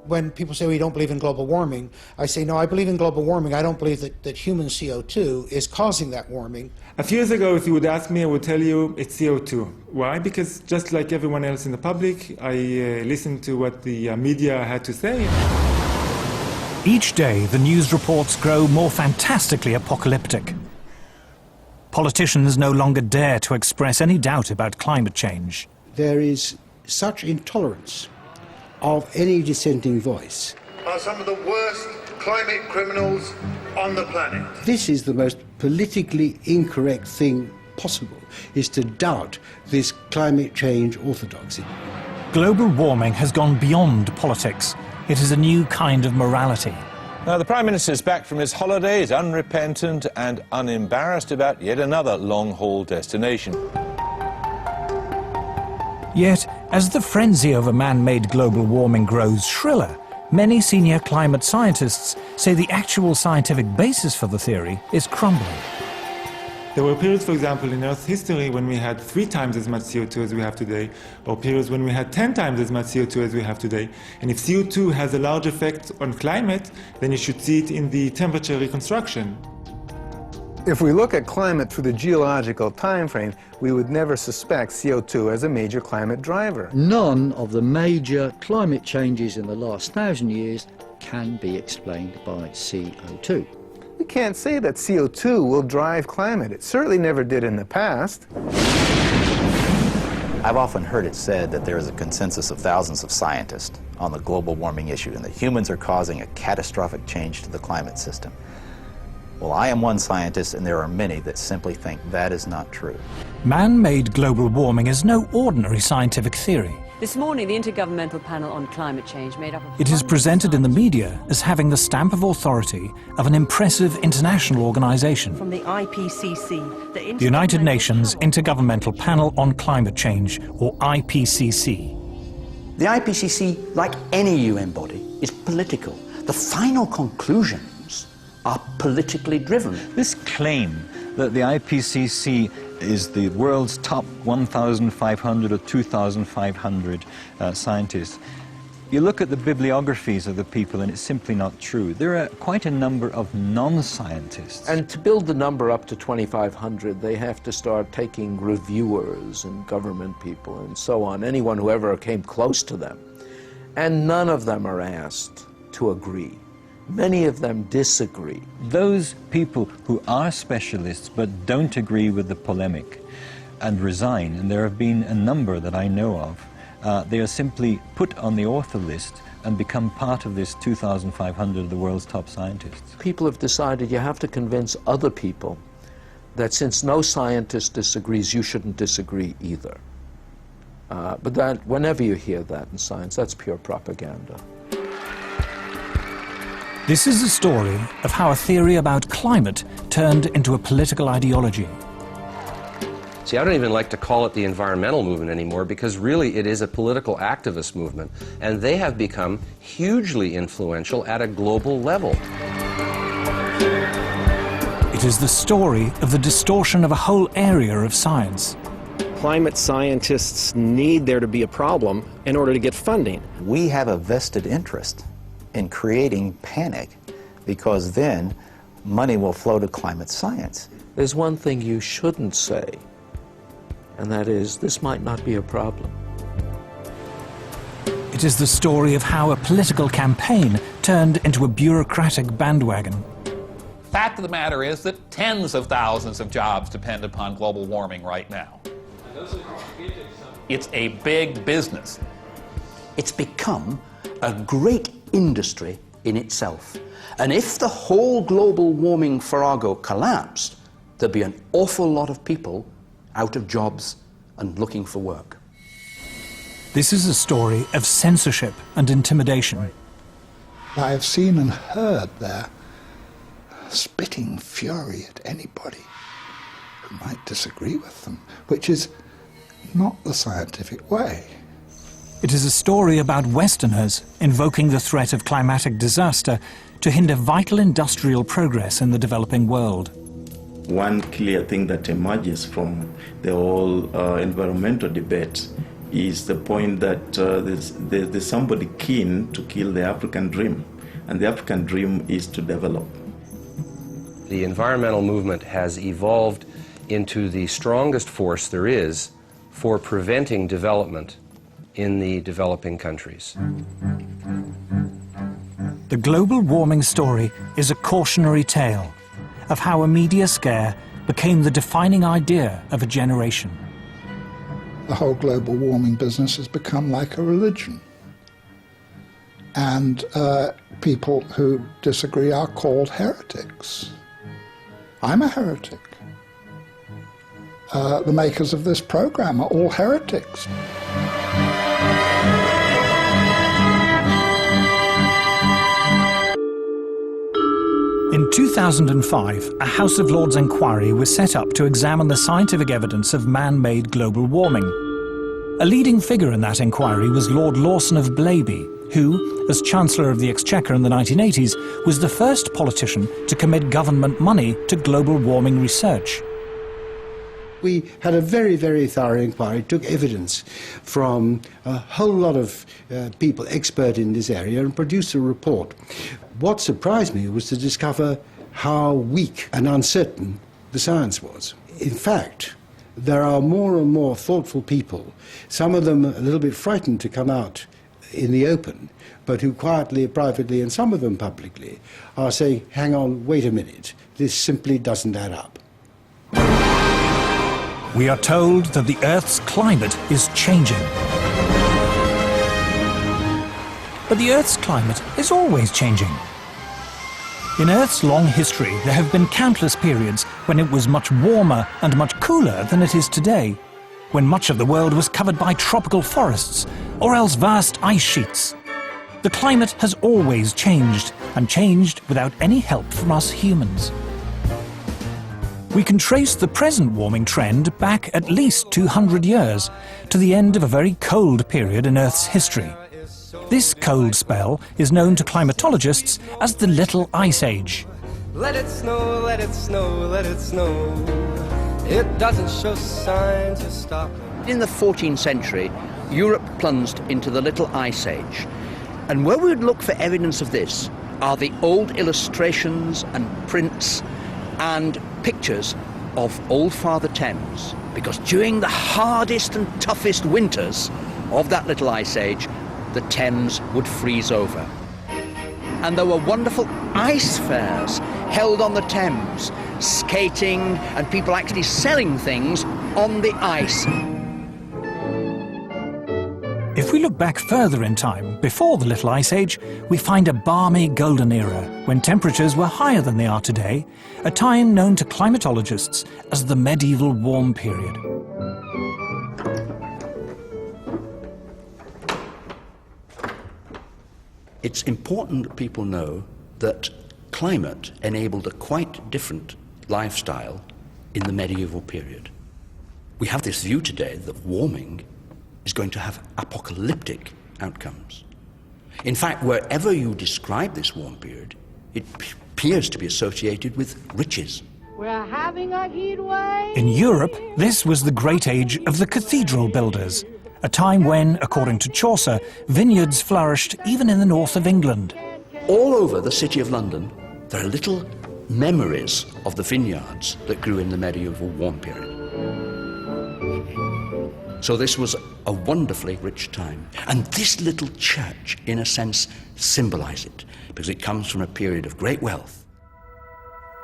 When people say, well, you don't believe in global warming, I say, no, I believe in global warming. I don't believe that human CO2 is causing that warming. A few years ago, if you would ask me, I would tell you it's CO2. Why? Because just like everyone else in the public, I listened to what the media had to say. Each day, the news reports grow more fantastically apocalyptic. Politicians no longer dare to express any doubt about climate change. There is such intolerance of any dissenting voice. Are some of the worst climate criminals on the planet. This is the most politically incorrect thing possible, is to doubt this climate change orthodoxy. Global warming has gone beyond politics. It is a new kind of morality. Now, the Prime Minister's back from his holidays, unrepentant and unembarrassed about yet another long-haul destination. Yet, as the frenzy over man-made global warming grows shriller, many senior climate scientists say the actual scientific basis for the theory is crumbling. There were periods, for example, in Earth's history when we had 3 times as much CO2 as we have today, or periods when we had 10 times as much CO2 as we have today. And if CO2 has a large effect on climate, then you should see it in the temperature reconstruction. If we look at climate through the geological time frame, we would never suspect CO2 as a major climate driver. None of the major climate changes in the last 1,000 years can be explained by CO2. We can't say that CO2 will drive climate. It certainly never did in the past. I've often heard it said that there is a consensus of thousands of scientists on the global warming issue and that humans are causing a catastrophic change to the climate system. Well, I am one scientist, and there are many that simply think that is not true. Man-made global warming is no ordinary scientific theory. This morning, the Intergovernmental Panel on Climate Change, made up of... It is presented in the media as having the stamp of authority of an impressive international organization. From the IPCC, the United Nations Intergovernmental Panel on Climate Change, or IPCC. The IPCC, like any UN body, is political. The final conclusion are politically driven. This claim that the IPCC is the world's top 1,500 or 2,500 scientists, you look at the bibliographies of the people and it's simply not true. There are quite a number of non-scientists. And to build the number up to 2,500, they have to start taking reviewers and government people and so on, anyone who ever came close to them. And none of them are asked to agree. Many of them disagree. Those people who are specialists but don't agree with the polemic and resign, and there have been a number that I know of, they are simply put on the author list and become part of this 2,500 of the world's top scientists. People have decided you have to convince other people that since no scientist disagrees, you shouldn't disagree either. But that, whenever you hear that in science, that's pure propaganda. This is a story of how a theory about climate turned into a political ideology. See, I don't even like to call it the environmental movement anymore because really it is a political activist movement, and they have become hugely influential at a global level. It is the story of the distortion of a whole area of science. Climate scientists need there to be a problem in order to get funding. We have a vested interest in creating panic, because then money will flow to climate science. There's one thing you shouldn't say, and that is, this might not be a problem. It is the story of how a political campaign turned into a bureaucratic bandwagon. Fact of the matter is that tens of thousands of jobs depend upon global warming right now. It's a big business. It's become a great industry in itself. And if the whole global warming farrago collapsed, there'd be an awful lot of people out of jobs and looking for work. This is a story of censorship and intimidation. I have seen and heard their spitting fury at anybody who might disagree with them, which is not the scientific way. It is a story about Westerners invoking the threat of climatic disaster to hinder vital industrial progress in the developing world. One clear thing that emerges from the whole environmental debate is the point that there's somebody keen to kill the African dream, and the African dream is to develop. The environmental movement has evolved into the strongest force there is for preventing development in the developing countries. The global warming story is a cautionary tale of how a media scare became the defining idea of a generation. The whole global warming business has become like a religion. And people who disagree are called heretics. I'm a heretic. The makers of this program are all heretics. In 2005, a House of Lords inquiry was set up to examine the scientific evidence of man-made global warming. A leading figure in that inquiry was Lord Lawson of Blaby, who, as Chancellor of the Exchequer in the 1980s, was the first politician to commit government money to global warming research. We had a very, very thorough inquiry, took evidence from a whole lot of people expert in this area and produced a report. What surprised me was to discover how weak and uncertain the science was. In fact, there are more and more thoughtful people, some of them a little bit frightened to come out in the open, but who quietly, privately, and some of them publicly, are saying, hang on, wait a minute, this simply doesn't add up. We are told that the Earth's climate is changing. But the Earth's climate is always changing. In Earth's long history, there have been countless periods when it was much warmer and much cooler than it is today, when much of the world was covered by tropical forests or else vast ice sheets. The climate has always changed, and changed without any help from us humans. We can trace the present warming trend back at least 200 years, to the end of a very cold period in Earth's history. This cold spell is known to climatologists as the Little Ice Age. Let it snow, let it snow, let it snow. It doesn't show signs of stopping. In the 14th century, Europe plunged into the Little Ice Age. And where we would look for evidence of this are the old illustrations and prints and pictures of Old Father Thames. Because during the hardest and toughest winters of that Little Ice Age, the Thames would freeze over. And there were wonderful ice fairs held on the Thames, skating and people actually selling things on the ice. If we look back further in time, before the Little Ice Age, we find a balmy golden era when temperatures were higher than they are today, a time known to climatologists as the medieval warm period. It's important that people know that climate enabled a quite different lifestyle in the medieval period. We have this view today that warming is going to have apocalyptic outcomes. In fact, wherever you describe this warm period, it appears to be associated with riches. We're having a heat wave. In Europe, this was the great age of the cathedral builders, a time when, according to Chaucer, vineyards flourished even in the north of England. All over the city of London, there are little memories of the vineyards that grew in the medieval warm period. So this was a wonderfully rich time. And this little church, in a sense, symbolizes it, because it comes from a period of great wealth.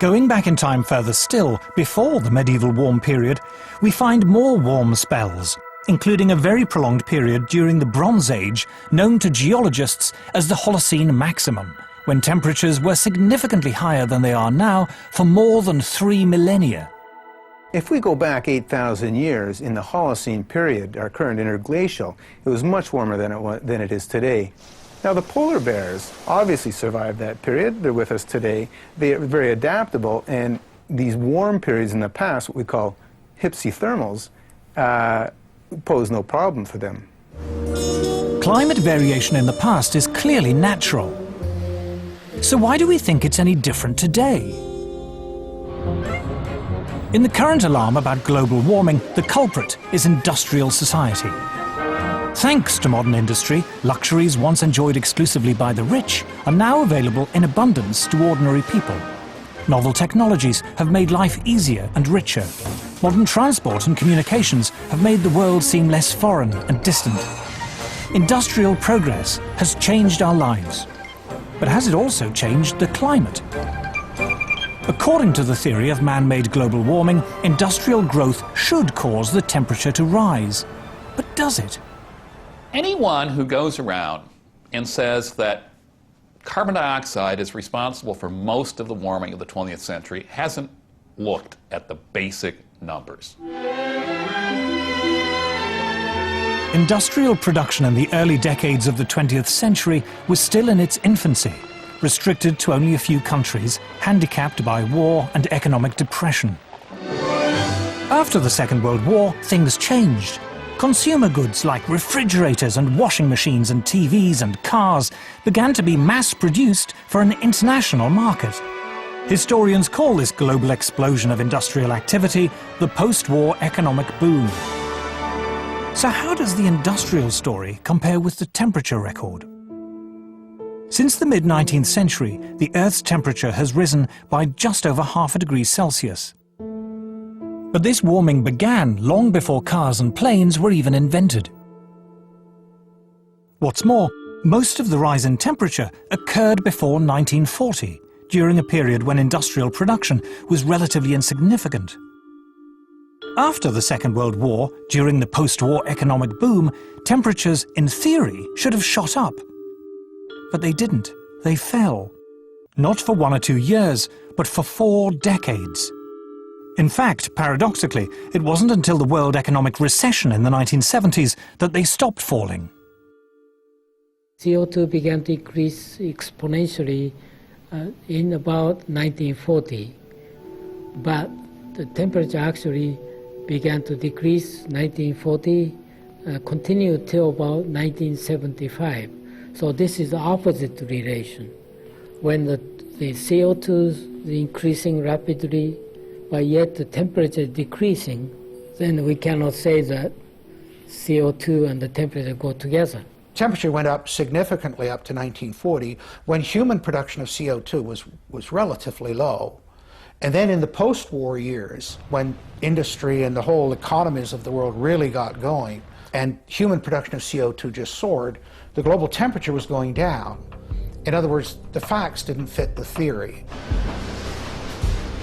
Going back in time further still, before the medieval warm period, we find more warm spells, including a very prolonged period during the Bronze Age, known to geologists as the Holocene Maximum, when temperatures were significantly higher than they are now for more than 3 millennia. If we go back 8,000 years in the Holocene period, our current interglacial, it was much warmer than it is today. Now the polar bears obviously survived that period. They're with us today. They are very adaptable, and these warm periods in the past, what we call hypsithermals, pose no problem for them. Climate variation in the past is clearly natural. So why do we think it's any different today? In the current alarm about global warming, the culprit is industrial society. Thanks to modern industry, luxuries once enjoyed exclusively by the rich are now available in abundance to ordinary people. Novel technologies have made life easier and richer. Modern transport and communications have made the world seem less foreign and distant. Industrial progress has changed our lives. But has it also changed the climate? According to the theory of man-made global warming, industrial growth should cause the temperature to rise. But does it? Anyone who goes around and says that carbon dioxide is responsible for most of the warming of the 20th century hasn't looked at the basic numbers. Industrial production in the early decades of the 20th century was still in its infancy, restricted to only a few countries, handicapped by war and economic depression. After the Second World War, things changed. Consumer goods like refrigerators and washing machines and TVs and cars began to be mass-produced for an international market. Historians call this global explosion of industrial activity the post-war economic boom. So how does the industrial story compare with the temperature record? Since the mid-19th century, the Earth's temperature has risen by just over ½ degree Celsius. But this warming began long before cars and planes were even invented. What's more, most of the rise in temperature occurred before 1940, during a period when industrial production was relatively insignificant. After the Second World War, during the post-war economic boom, temperatures, in theory, should have shot up. But they didn't. They fell. Not for 1 or 2 years, but for 4 decades. In fact, paradoxically, it wasn't until the world economic recession in the 1970s that they stopped falling. CO2 began to increase exponentially in about 1940, but the temperature actually began to decrease 1940, continued till about 1975. So this is the opposite relation. When the CO2 is increasing rapidly, but yet the temperature is decreasing, then we cannot say that CO2 and the temperature go together. Temperature went up significantly up to 1940 when human production of CO2 was relatively low. And then in the post-war years, when industry and the whole economies of the world really got going, and human production of CO2 just soared, the global temperature was going down. In other words, the facts didn't fit the theory.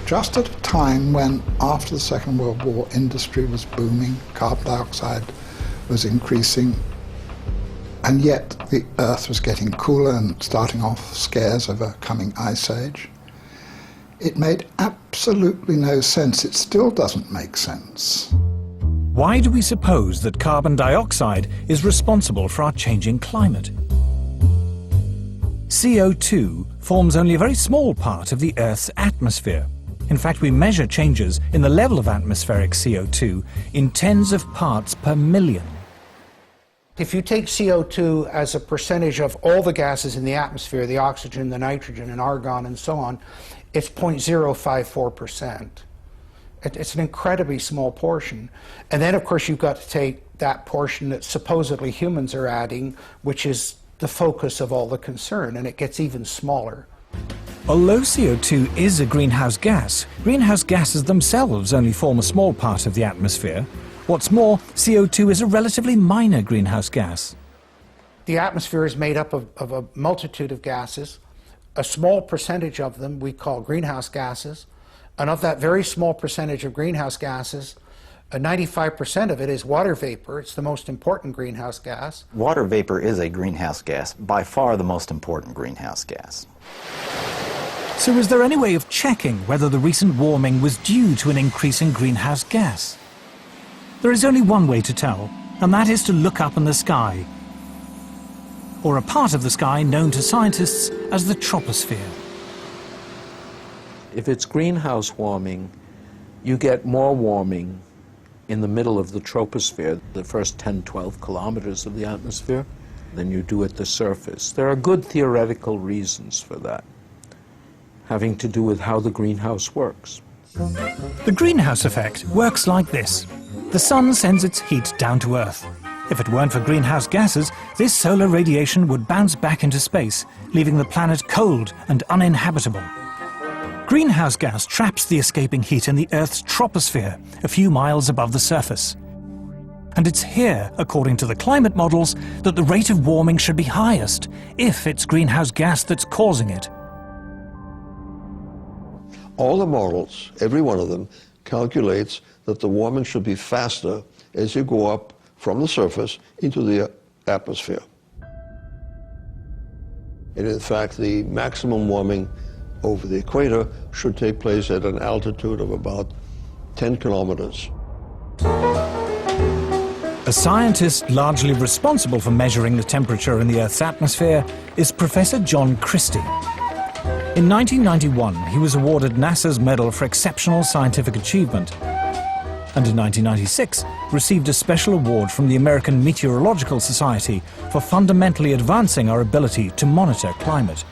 Just at a time when, after the Second World War, industry was booming, carbon dioxide was increasing, and yet the Earth was getting cooler and starting off scares of a coming ice age, it made absolutely no sense. It still doesn't make sense. Why do we suppose that carbon dioxide is responsible for our changing climate? CO2 forms only a very small part of the Earth's atmosphere. In fact, we measure changes in the level of atmospheric CO2 in tens of parts per million. If you take CO2 as a percentage of all the gases in the atmosphere, the oxygen, the nitrogen, and argon, and so on, it's 0.054%. It's an incredibly small portion. And then, of course, you've got to take that portion that supposedly humans are adding, which is the focus of all the concern, and it gets even smaller. Although CO2 is a greenhouse gases themselves only form a small part of the atmosphere. What's more, CO2 is a relatively minor greenhouse gas. The atmosphere is made up of a multitude of gases. A small percentage of them we call greenhouse gases. And of that very small percentage of greenhouse gases, 95% of it is water vapor. It's the most important greenhouse gas. Water vapor is a greenhouse gas, by far the most important greenhouse gas. So is there any way of checking whether the recent warming was due to an increase in greenhouse gas? There is only one way to tell, and that is to look up in the sky, or a part of the sky known to scientists as the troposphere. If it's greenhouse warming, you get more warming in the middle of the troposphere, the first 10, 12 kilometers of the atmosphere, than you do at the surface. There are good theoretical reasons for that, having to do with how the greenhouse works. The greenhouse effect works like this. The sun sends its heat down to Earth. If it weren't for greenhouse gases, this solar radiation would bounce back into space, leaving the planet cold and uninhabitable. Greenhouse gas traps the escaping heat in the Earth's troposphere, a few miles above the surface. And it's here, according to the climate models, that the rate of warming should be highest, if it's greenhouse gas that's causing it. All the models, every one of them, calculates that the warming should be faster as you go up from the surface into the atmosphere. And in fact, the maximum warming over the equator should take place at an altitude of about 10 kilometers. A scientist largely responsible for measuring the temperature in the Earth's atmosphere is Professor John Christie. In 1991, he was awarded NASA's Medal for Exceptional Scientific Achievement, and in 1996 received a special award from the American Meteorological Society for fundamentally advancing our ability to monitor climate.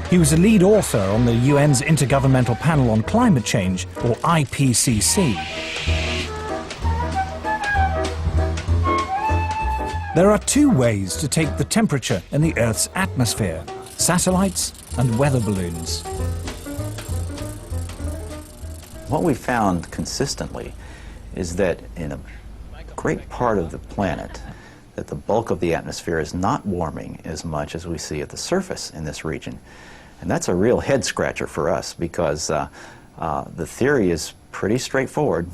He was a lead author on the UN's Intergovernmental Panel on Climate Change, or IPCC. There are two ways to take the temperature in the Earth's atmosphere: satellites and weather balloons. What we found consistently is that in a great part of the planet, that the bulk of the atmosphere is not warming as much as we see at the surface in this region. And that's a real head scratcher for us, because the theory is pretty straightforward.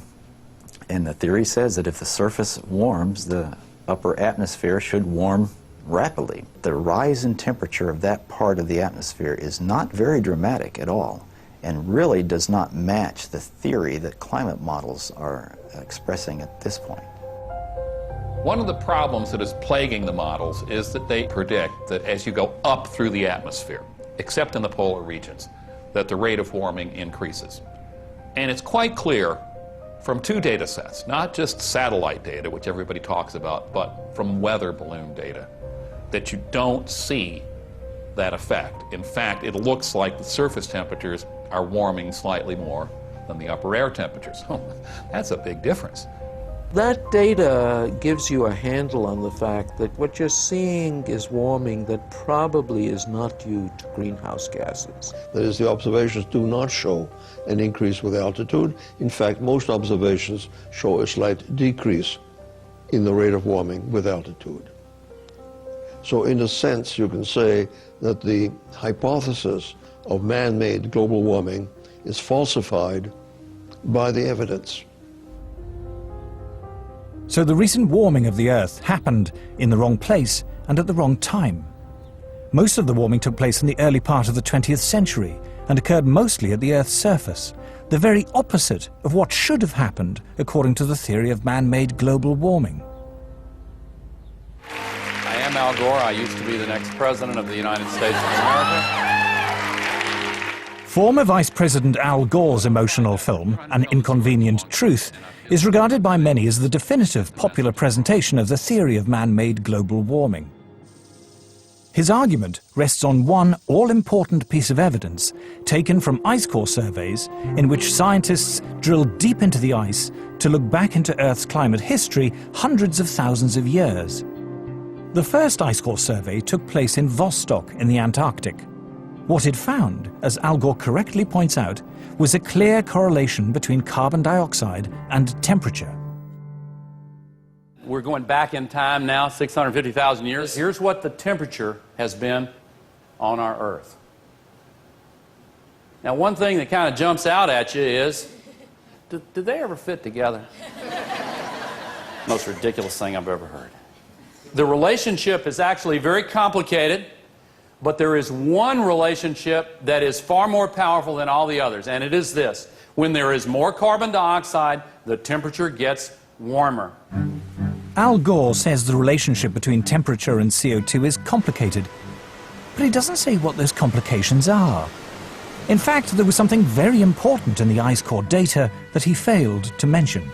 And the theory says that if the surface warms, the upper atmosphere should warm rapidly. The rise in temperature of that part of the atmosphere is not very dramatic at all, and really does not match the theory that climate models are expressing at this point. One of the problems that is plaguing the models is that they predict that as you go up through the atmosphere, except in the polar regions, that the rate of warming increases. And it's quite clear from two data sets, not just satellite data, which everybody talks about, but from weather balloon data, that you don't see that effect. In fact, it looks like the surface temperatures are warming slightly more than the upper air temperatures. That's a big difference. That data gives you a handle on the fact that what you're seeing is warming that probably is not due to greenhouse gases. That is, the observations do not show an increase with altitude. In fact, most observations show a slight decrease in the rate of warming with altitude. So in a sense, you can say that the hypothesis of man-made global warming is falsified by the evidence. So the recent warming of the Earth happened in the wrong place and at the wrong time. Most of the warming took place in the early part of the 20th century and occurred mostly at the Earth's surface, the very opposite of what should have happened according to the theory of man-made global warming. I am Al Gore. I used to be the next president of the United States of America. Former Vice President Al Gore's emotional film, An Inconvenient Truth, is regarded by many as the definitive popular presentation of the theory of man-made global warming. His argument rests on one all-important piece of evidence taken from ice core surveys in which scientists drilled deep into the ice to look back into Earth's climate history hundreds of thousands of years. The first ice core survey took place in Vostok in the Antarctic. What it found, as Al Gore correctly points out, was a clear correlation between carbon dioxide and temperature. We're going back in time now, 650,000 years. Here's what the temperature has been on our Earth. Now, one thing that kind of jumps out at you is, did they ever fit together? Most ridiculous thing I've ever heard. The relationship is actually very complicated, but there is one relationship that is far more powerful than all the others, and it is this. When there is more carbon dioxide, the temperature gets warmer. Al Gore says the relationship between temperature and CO2 is complicated, but he doesn't say what those complications are. In fact, there was something very important in the ice core data that he failed to mention.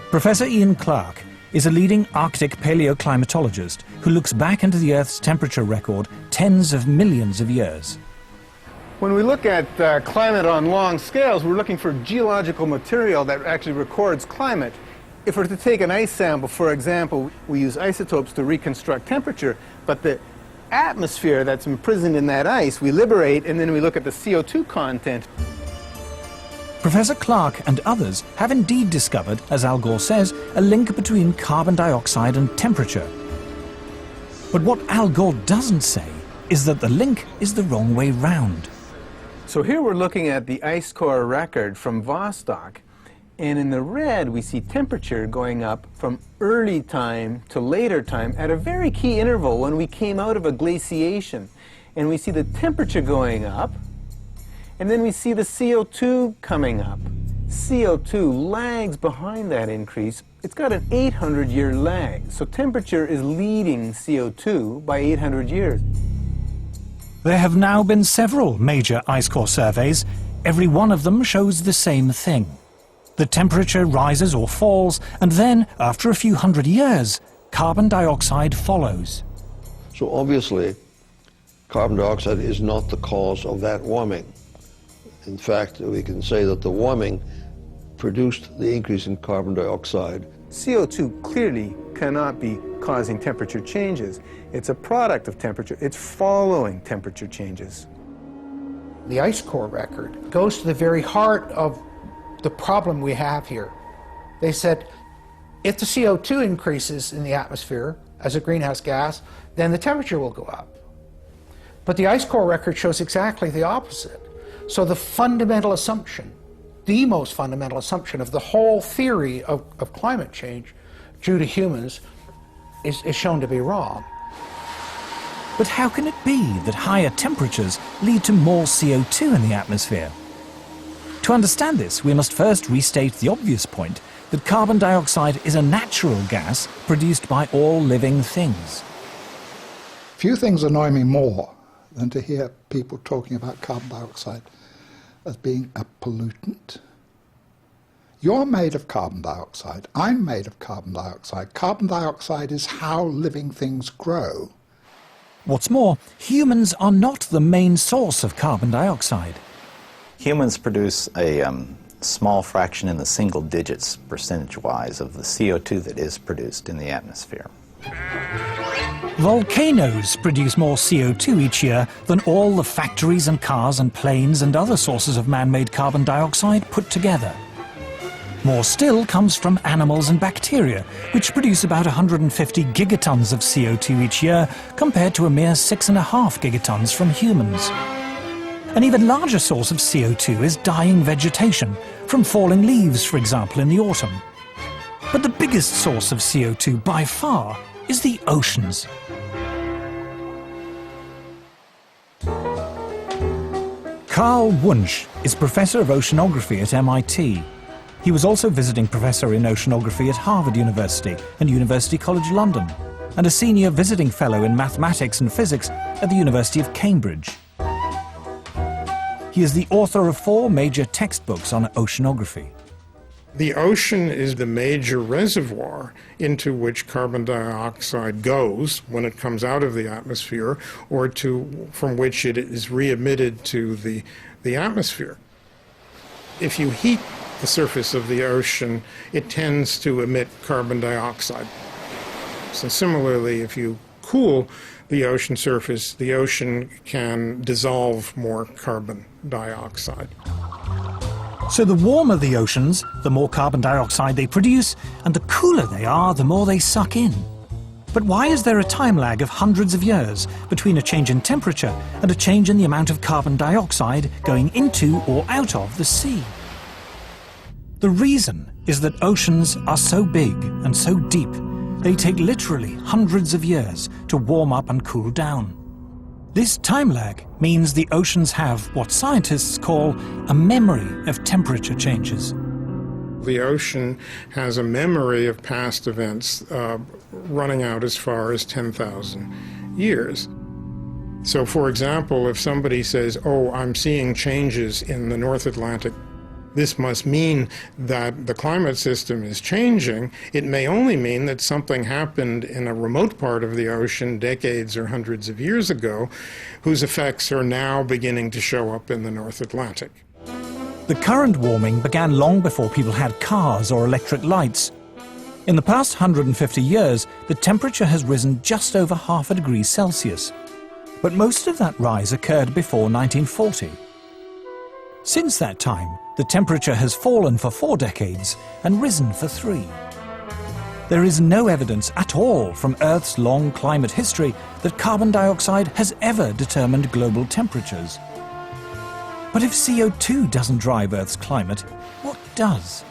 Professor Ian Clark is a leading Arctic paleoclimatologist who looks back into the Earth's temperature record tens of millions of years. When we look at climate on long scales, we're looking for geological material that actually records climate If we're to take an ice sample, for example, we use isotopes to reconstruct temperature, but the atmosphere that's imprisoned in that ice, we liberate, and then we look at the CO2 content. Professor Clark and others have indeed discovered, as Al Gore says, a link between carbon dioxide and temperature. But what Al Gore doesn't say is that the link is the wrong way round. So here we're looking at the ice core record from Vostok, and in the red we see temperature going up from early time to later time at a very key interval when we came out of a glaciation. And we see the temperature going up, and then we see the CO2 coming up. CO2 lags behind that increase. It's got an 800-year lag, so temperature is leading CO2 by 800 years. There have now been several major ice core surveys. Every one of them shows the same thing. The temperature rises or falls, and then, after a few hundred years, carbon dioxide follows. So obviously, carbon dioxide is not the cause of that warming. In fact, we can say that the warming produced the increase in carbon dioxide. CO2 clearly cannot be causing temperature changes. It's a product of temperature. It's following temperature changes. The ice core record goes to the very heart of the problem we have here. They said, if the CO2 increases in the atmosphere as a greenhouse gas, then the temperature will go up. But the ice core record shows exactly the opposite. So the fundamental assumption, the most fundamental assumption of the whole theory of climate change due to humans is shown to be wrong. But how can it be that higher temperatures lead to more CO2 in the atmosphere? To understand this, we must first restate the obvious point that carbon dioxide is a natural gas produced by all living things. Few things annoy me more than to hear people talking about carbon dioxide as being a pollutant. You're made of carbon dioxide. I'm made of carbon dioxide. Carbon dioxide is how living things grow. What's more, humans are not the main source of carbon dioxide. Humans produce a small fraction in the single digits percentage-wise of the CO2 that is produced in the atmosphere. Volcanoes produce more CO2 each year than all the factories and cars and planes and other sources of man-made carbon dioxide put together. More still comes from animals and bacteria, which produce about 150 gigatons of CO2 each year, compared to a mere 6.5 gigatons from humans. An even larger source of CO2 is dying vegetation, from falling leaves, for example, in the autumn. But the biggest source of CO2 by far is the oceans. Carl Wunsch is Professor of Oceanography at MIT. He was also visiting Professor in Oceanography at Harvard University and University College London, and a Senior Visiting Fellow in Mathematics and Physics at the University of Cambridge. He is the author of 4 major textbooks on oceanography. The ocean is the major reservoir into which carbon dioxide goes when it comes out of the atmosphere, or from which it is re-emitted to the atmosphere. If you heat the surface of the ocean, it tends to emit carbon dioxide. So similarly, if you cool the ocean surface, the ocean can dissolve more carbon dioxide. So the warmer the oceans, the more carbon dioxide they produce, and the cooler they are, the more they suck in. But why is there a time lag of hundreds of years between a change in temperature and a change in the amount of carbon dioxide going into or out of the sea? The reason is that oceans are so big and so deep, they take literally hundreds of years to warm up and cool down. This time lag means the oceans have what scientists call a memory of temperature changes. The ocean has a memory of past events running out as far as 10,000 years. So, for example, if somebody says, oh, I'm seeing changes in the North Atlantic, this must mean that the climate system is changing. It may only mean that something happened in a remote part of the ocean decades or hundreds of years ago, whose effects are now beginning to show up in the North Atlantic. The current warming began long before people had cars or electric lights. In the past 150 years, the temperature has risen just over half a degree Celsius. But most of that rise occurred before 1940. Since that time, the temperature has fallen for 4 decades and risen for 3. There is no evidence at all from Earth's long climate history that carbon dioxide has ever determined global temperatures. But if CO2 doesn't drive Earth's climate, what does?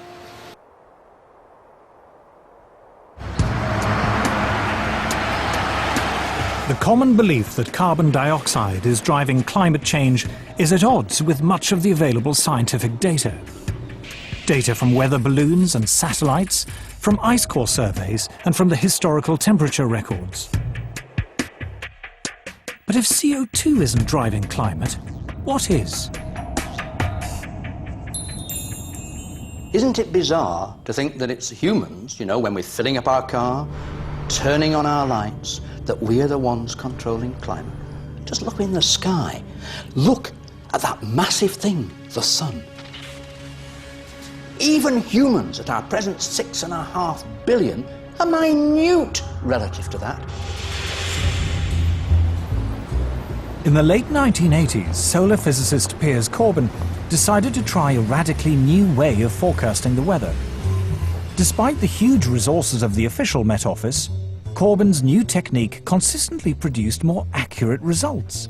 The common belief that carbon dioxide is driving climate change is at odds with much of the available scientific data. Data from weather balloons and satellites, from ice core surveys, and from the historical temperature records. But if CO2 isn't driving climate, what is? Isn't it bizarre to think that it's humans, you know, when we're filling up our car, turning on our lights, that we are the ones controlling climate? Just look in the sky. Look at that massive thing, the sun. Even humans at our present 6.5 billion are minute relative to that. In the late 1980s, solar physicist Piers Corbyn decided to try a radically new way of forecasting the weather. Despite the huge resources of the official Met Office, Corbyn's new technique consistently produced more accurate results.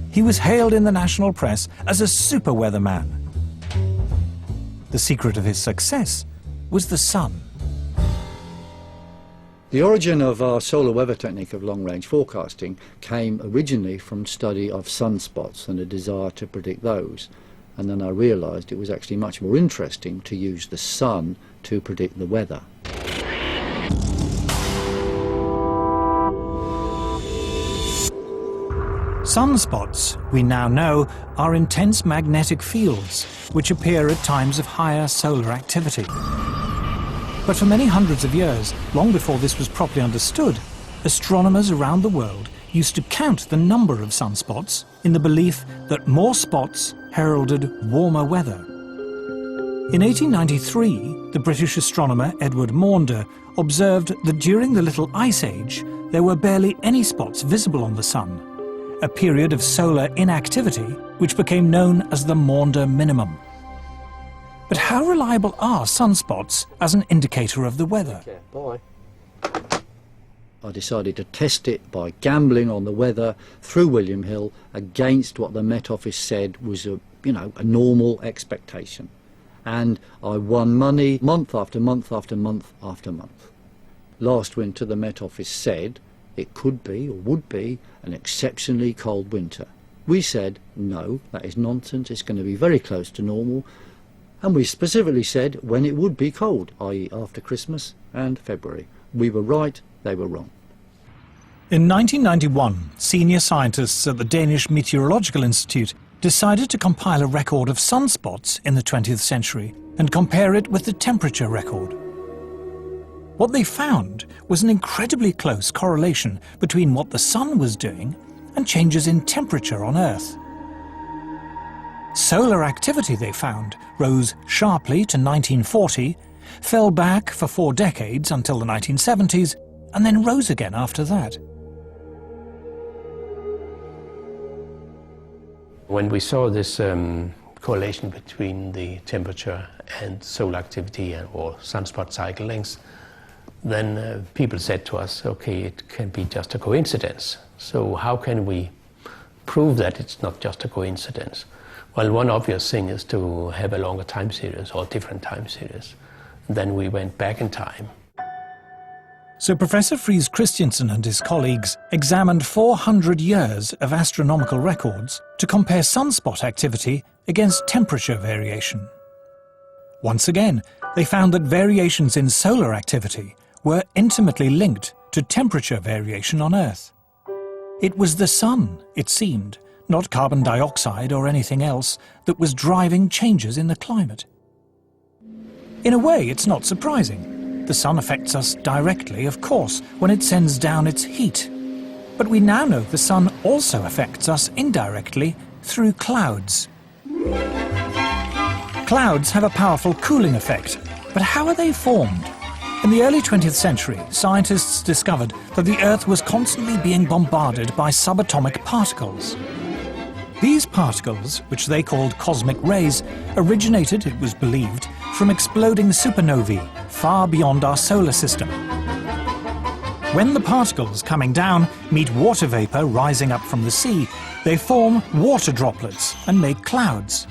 He was hailed in the national press as a super weatherman. The secret of his success was the sun. The origin of our solar weather technique of long-range forecasting came originally from study of sunspots and a desire to predict those. And then I realised it was actually much more interesting to use the sun to predict the weather. Sunspots, we now know, are intense magnetic fields which appear at times of higher solar activity. But for many hundreds of years, long before this was properly understood, astronomers around the world used to count the number of sunspots in the belief that more spots heralded warmer weather. In 1893, the British astronomer Edward Maunder observed that during the Little Ice Age, there were barely any spots visible on the sun, a period of solar inactivity which became known as the Maunder minimum. But how reliable are sunspots as an indicator of the weather? Okay, bye. I decided to test it by gambling on the weather through William Hill against what the Met Office said was a normal expectation. And I won money month after month after month after month. Last winter the Met Office said it could be or would be an exceptionally cold winter. We said, no, that is nonsense, it's going to be very close to normal. And we specifically said when it would be cold, i.e. after Christmas and February. We were right, they were wrong. In 1991, senior scientists at the Danish Meteorological Institute decided to compile a record of sunspots in the 20th century and compare it with the temperature record. What they found was an incredibly close correlation between what the sun was doing and changes in temperature on Earth. Solar activity, they found, rose sharply to 1940, fell back for 4 decades until the 1970s, and then rose again after that. When we saw this correlation between the temperature and solar activity or sunspot cycle lengths, then people said to us, okay, it can be just a coincidence. So how can we prove that it's not just a coincidence? Well, one obvious thing is to have a longer time series or different time series. Then we went back in time. So Professor Friis Christiansen and his colleagues examined 400 years of astronomical records to compare sunspot activity against temperature variation. Once again, they found that variations in solar activity were intimately linked to temperature variation on Earth. It was the sun, it seemed, not carbon dioxide or anything else, that was driving changes in the climate. In a way, it's not surprising. The sun affects us directly, of course, when it sends down its heat. But we now know the sun also affects us indirectly through clouds. Clouds have a powerful cooling effect, but how are they formed? In the early 20th century, scientists discovered that the Earth was constantly being bombarded by subatomic particles. These particles, which they called cosmic rays, originated, it was believed, from exploding supernovae far beyond our solar system. When the particles coming down meet water vapor rising up from the sea, they form water droplets and make clouds.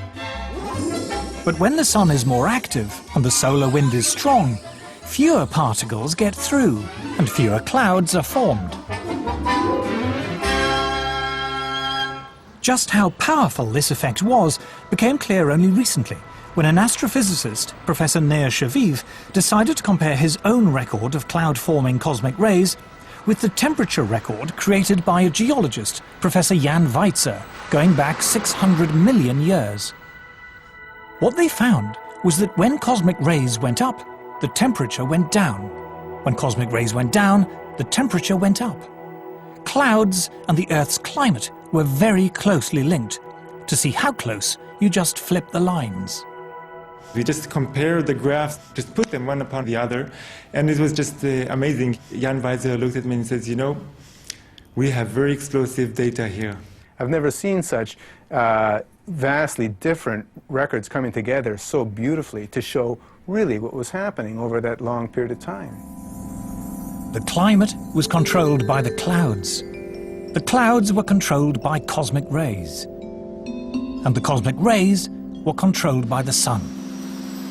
But when the sun is more active and the solar wind is strong, fewer particles get through and fewer clouds are formed. Just how powerful this effect was became clear only recently, when an astrophysicist, Professor Nir Shaviv, decided to compare his own record of cloud-forming cosmic rays with the temperature record created by a geologist, Professor Jan Weitzer, going back 600 million years. What they found was that when cosmic rays went up, the temperature went down. When cosmic rays went down, the temperature went up. Clouds and the Earth's climate were very closely linked. To see how close, you just flip the lines. We just compared the graphs, just put them one upon the other, and it was just amazing. Jan Weitzer looked at me and says, you know, we have very explosive data here. I've never seen such vastly different records coming together so beautifully to show really what was happening over that long period of time. The climate was controlled by the clouds. The clouds were controlled by cosmic rays. And the cosmic rays were controlled by the sun.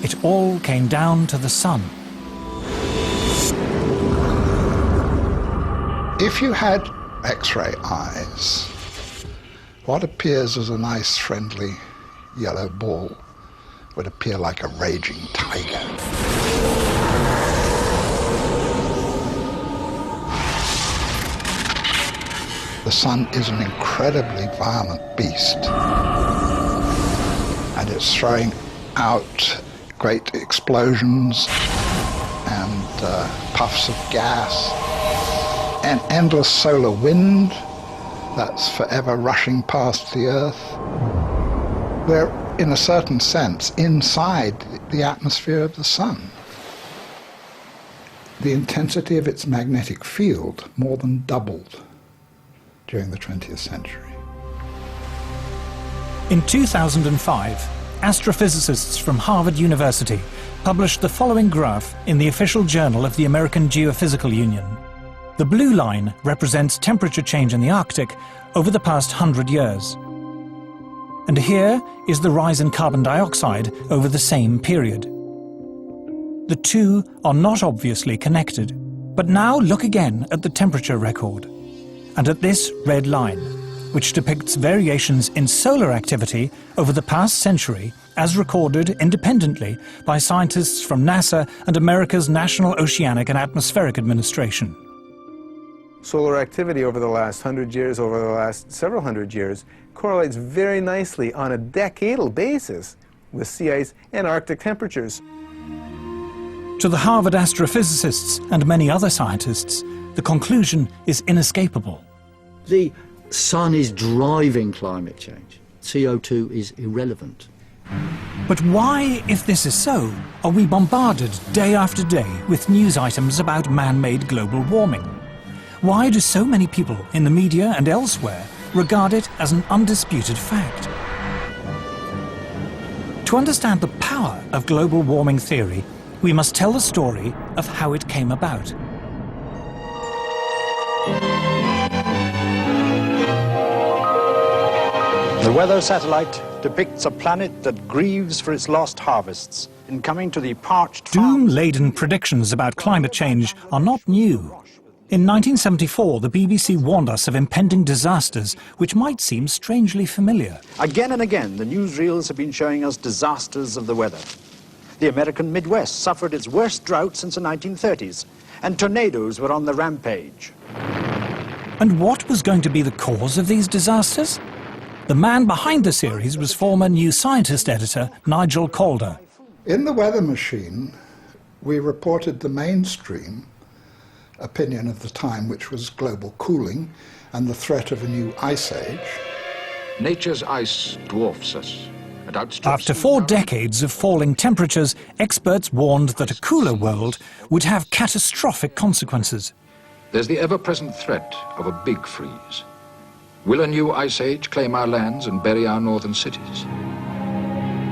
It all came down to the sun. If you had X-ray eyes, what appears as a nice, friendly yellow ball would appear like a raging tiger. The sun is an incredibly violent beast, and it's throwing out great explosions and puffs of gas, an endless solar wind that's forever rushing past the Earth. We're, in a certain sense, inside the atmosphere of the sun. The intensity of its magnetic field more than doubled during the 20th century. In 2005, astrophysicists from Harvard University published the following graph in the official journal of the American Geophysical Union. The blue line represents temperature change in the Arctic over the past 100 years. And here is the rise in carbon dioxide over the same period. The two are not obviously connected. But now look again at the temperature record, and at this red line, which depicts variations in solar activity over the past century as recorded independently by scientists from NASA and America's National Oceanic and Atmospheric Administration. Solar activity over the last 100 years, over the last several hundred years, correlates very nicely on a decadal basis with sea ice and Arctic temperatures. To the Harvard astrophysicists and many other scientists, the conclusion is inescapable. The sun is driving climate change. CO2 is irrelevant. But why, if this is so, are we bombarded day after day with news items about man-made global warming? Why do so many people in the media and elsewhere regard it as an undisputed fact? To understand the power of global warming theory, we must tell the story of how it came about. The weather satellite depicts a planet that grieves for its lost harvests in coming to the parched... Doom-laden predictions about climate change are not new. In 1974, the BBC warned us of impending disasters which might seem strangely familiar. Again and again, the newsreels have been showing us disasters of the weather. The American Midwest suffered its worst drought since the 1930s, and tornadoes were on the rampage. And what was going to be the cause of these disasters? The man behind the series was former New Scientist editor Nigel Calder. In the Weather Machine, we reported the mainstream opinion of the time, which was global cooling and the threat of a new ice age. Nature's ice dwarfs us, and and outstrips... After 4 decades of falling temperatures, experts warned that a cooler world would have catastrophic consequences. There's the ever-present threat of a big freeze. Will a new ice age claim our lands and bury our northern cities?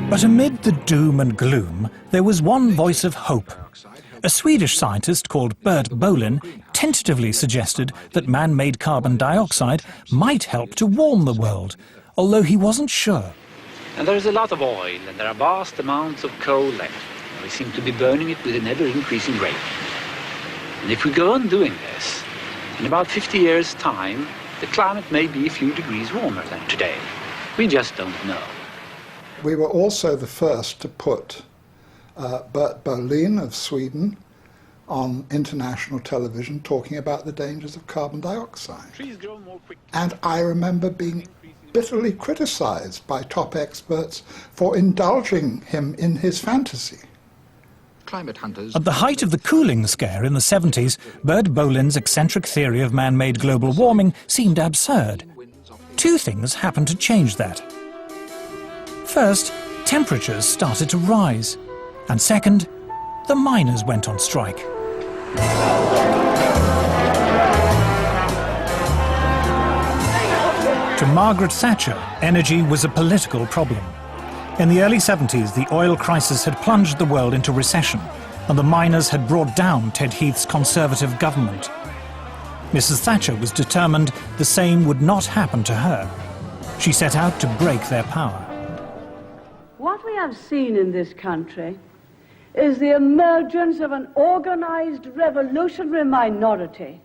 But amid the doom and gloom, there was one voice of hope. A Swedish scientist called Bert Bolin tentatively suggested that man-made carbon dioxide might help to warm the world, although he wasn't sure. And there is a lot of oil, and there are vast amounts of coal left. We seem to be burning it with an ever-increasing rate. And if we go on doing this, in about 50 years' time, the climate may be a few degrees warmer than today. We just don't know. We were also the first to put Bert Bolin of Sweden on international television talking about the dangers of carbon dioxide. And I remember being bitterly criticized by top experts for indulging him in his fantasy. Climate hunters... At the height of the cooling scare in the 70s, Bert Bolin's eccentric theory of man-made global warming seemed absurd. 2 things happened to change that. First, temperatures started to rise. And second, the miners went on strike. To Margaret Thatcher, energy was a political problem. In the early 70s, the oil crisis had plunged the world into recession, and the miners had brought down Ted Heath's Conservative government. Mrs. Thatcher was determined the same would not happen to her. She set out to break their power. What we have seen in this country is the emergence of an organized revolutionary minority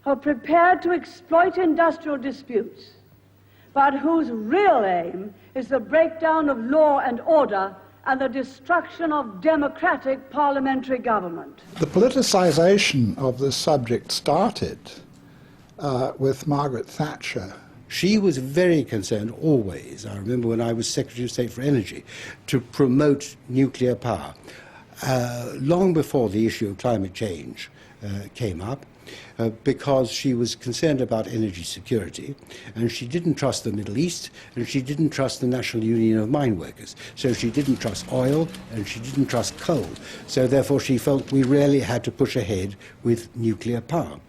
who are prepared to exploit industrial disputes, but whose real aim is the breakdown of law and order and the destruction of democratic parliamentary government. The politicization of this subject started with Margaret Thatcher. She was very concerned always, I remember when I was Secretary of State for Energy, to promote nuclear power. Long before the issue of climate change came up, because she was concerned about energy security, and she didn't trust the Middle East, and she didn't trust the National Union of Mine Workers. So she didn't trust oil, and she didn't trust coal. So therefore she felt we really had to push ahead with nuclear power.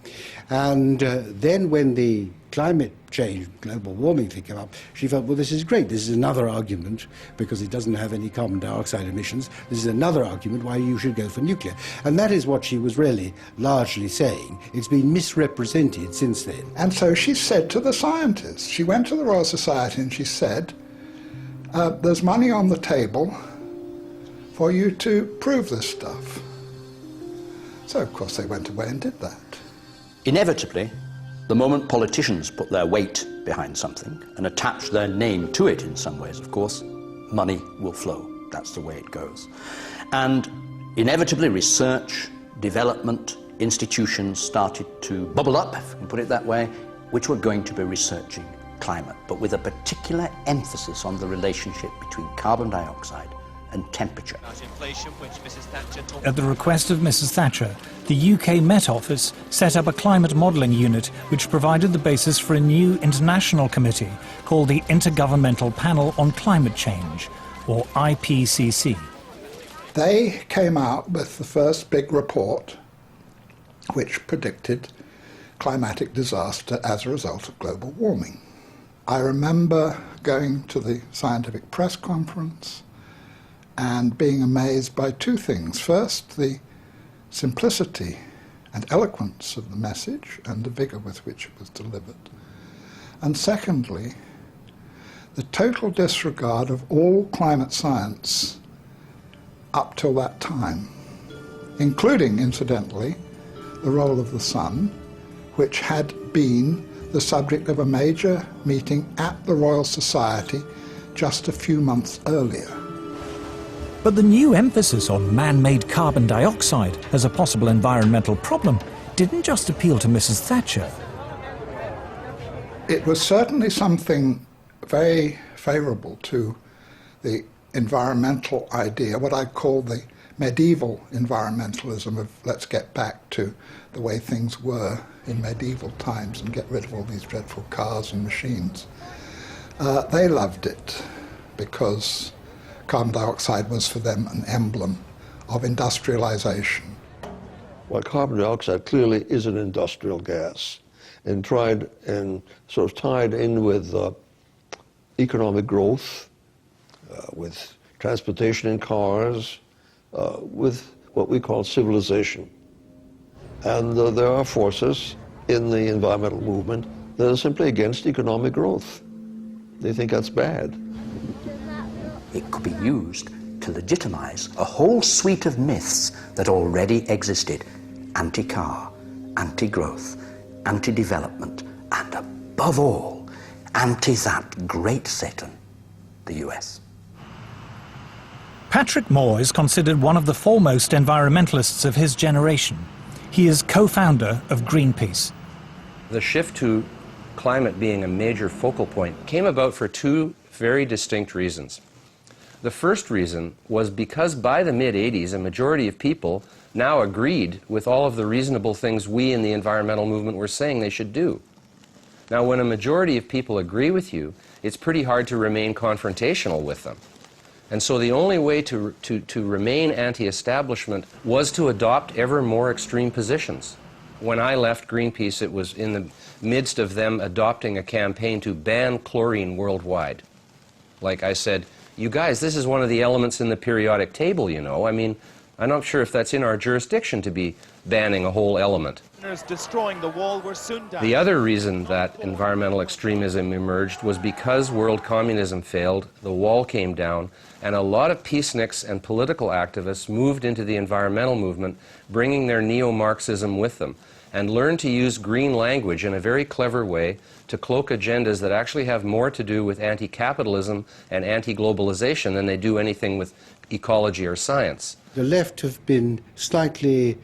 And then when the climate change, global warming thing came up, she felt, well, this is great. This is another argument, because it doesn't have any carbon dioxide emissions. This is another argument why you should go for nuclear. And that is what she was really largely saying. It's been misrepresented since then. And so she said to the scientists, she went to the Royal Society and she said, there's money on the table for you to prove this stuff. So, of course, they went away and did that. Inevitably, the moment politicians put their weight behind something and attach their name to it in some ways, of course, money will flow. That's the way it goes. And inevitably, research, development, institutions started to bubble up, if we can put it that way, which were going to be researching climate, but with a particular emphasis on the relationship between carbon dioxide and temperature. At the request of Mrs. Thatcher, the UK Met Office set up a climate modelling unit which provided the basis for a new international committee called the Intergovernmental Panel on Climate Change, or IPCC. They came out with the first big report which predicted climatic disaster as a result of global warming. I remember going to the scientific press conference and being amazed by 2 things. First, the simplicity and eloquence of the message and the vigour with which it was delivered. And secondly, the total disregard of all climate science up till that time, including, incidentally, the role of the sun, which had been the subject of a major meeting at the Royal Society just a few months earlier. But the new emphasis on man-made carbon dioxide as a possible environmental problem didn't just appeal to Mrs. Thatcher. It was certainly something very favourable to the environmental idea, what I call the medieval environmentalism of let's get back to the way things were in medieval times and get rid of all these dreadful cars and machines. They loved it because carbon dioxide was for them an emblem of industrialization. Well, carbon dioxide clearly is an industrial gas, and sort of tied in with economic growth, with transportation in cars, with what we call civilization. And there are forces in the environmental movement that are simply against economic growth. They think that's bad. It could be used to legitimize a whole suite of myths that already existed: anti-car, anti-growth, anti-development, and above all, anti that great Satan, the US. Patrick Moore is considered one of the foremost environmentalists of his generation. He is co-founder of Greenpeace. The shift to climate being a major focal point came about for two very distinct reasons. The first reason was because by the mid-'80s, a majority of people now agreed with all of the reasonable things we in the environmental movement were saying they should do. Now, when a majority of people agree with you, it's pretty hard to remain confrontational with them. And so the only way to remain anti-establishment was to adopt ever more extreme positions. When I left Greenpeace, it was in the midst of them adopting a campaign to ban chlorine worldwide. Like I said, you guys, this is one of the elements in the periodic table, you know. I mean, I'm not sure if that's in our jurisdiction to be banning a whole element. Destroying the wall were soon done. The other reason that environmental extremism emerged was because world communism failed, the wall came down, and a lot of peaceniks and political activists moved into the environmental movement, bringing their neo-Marxism with them, and learned to use green language in a very clever way to cloak agendas that actually have more to do with anti-capitalism and anti-globalization than they do anything with ecology or science. The left have been slightly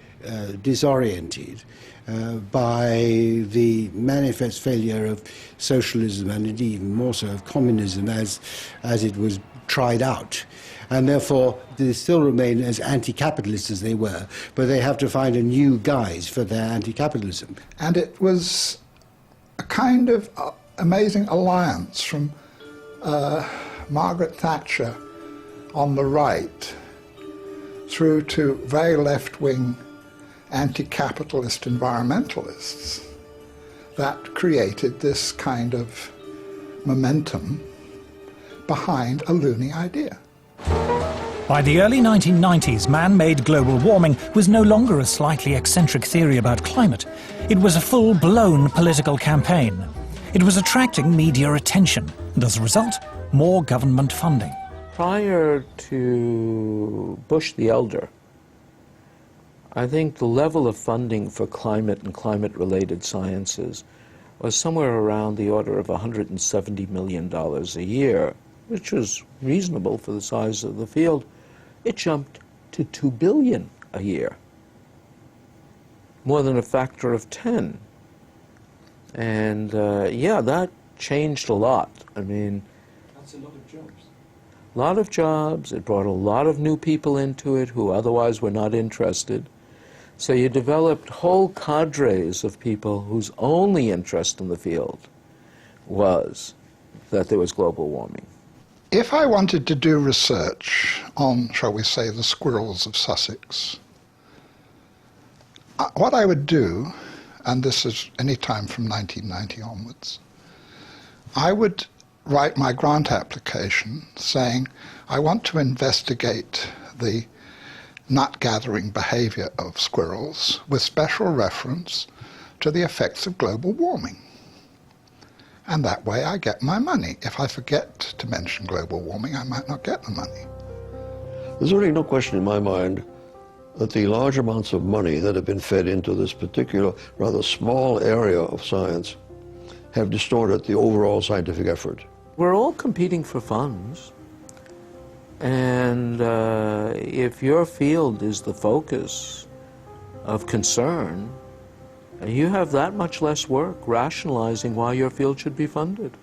disoriented by the manifest failure of socialism and indeed even more so of communism as it was tried out. And therefore they still remain as anti-capitalist as they were, but they have to find a new guise for their anti-capitalism. And it was a kind of amazing alliance from Margaret Thatcher on the right through to very left-wing anti-capitalist environmentalists that created this kind of momentum behind a loony idea. By the early 1990s, man-made global warming was no longer a slightly eccentric theory about climate. It was a full-blown political campaign. It was attracting media attention, and as a result, more government funding. Prior to Bush the Elder, I think the level of funding for climate and climate-related sciences was somewhere around the order of $170 million a year, which was reasonable for the size of the field. It jumped to $2 billion a year, more than a factor of 10. And yeah, that changed a lot. I mean, that's a lot of jobs. A lot of jobs. It brought a lot of new people into it who otherwise were not interested. So you developed whole cadres of people whose only interest in the field was that there was global warming. If I wanted to do research on, shall we say, the squirrels of Sussex, what I would do, and this is any time from 1990 onwards, I would write my grant application saying, I want to investigate the nut-gathering behavior of squirrels with special reference to the effects of global warming. And that way I get my money. If I forget to mention global warming, I might not get the money. There's really no question in my mind that the large amounts of money that have been fed into this particular, rather small area of science have distorted the overall scientific effort. We're all competing for funds. And if your field is the focus of concern, you have that much less work rationalizing why your field should be funded.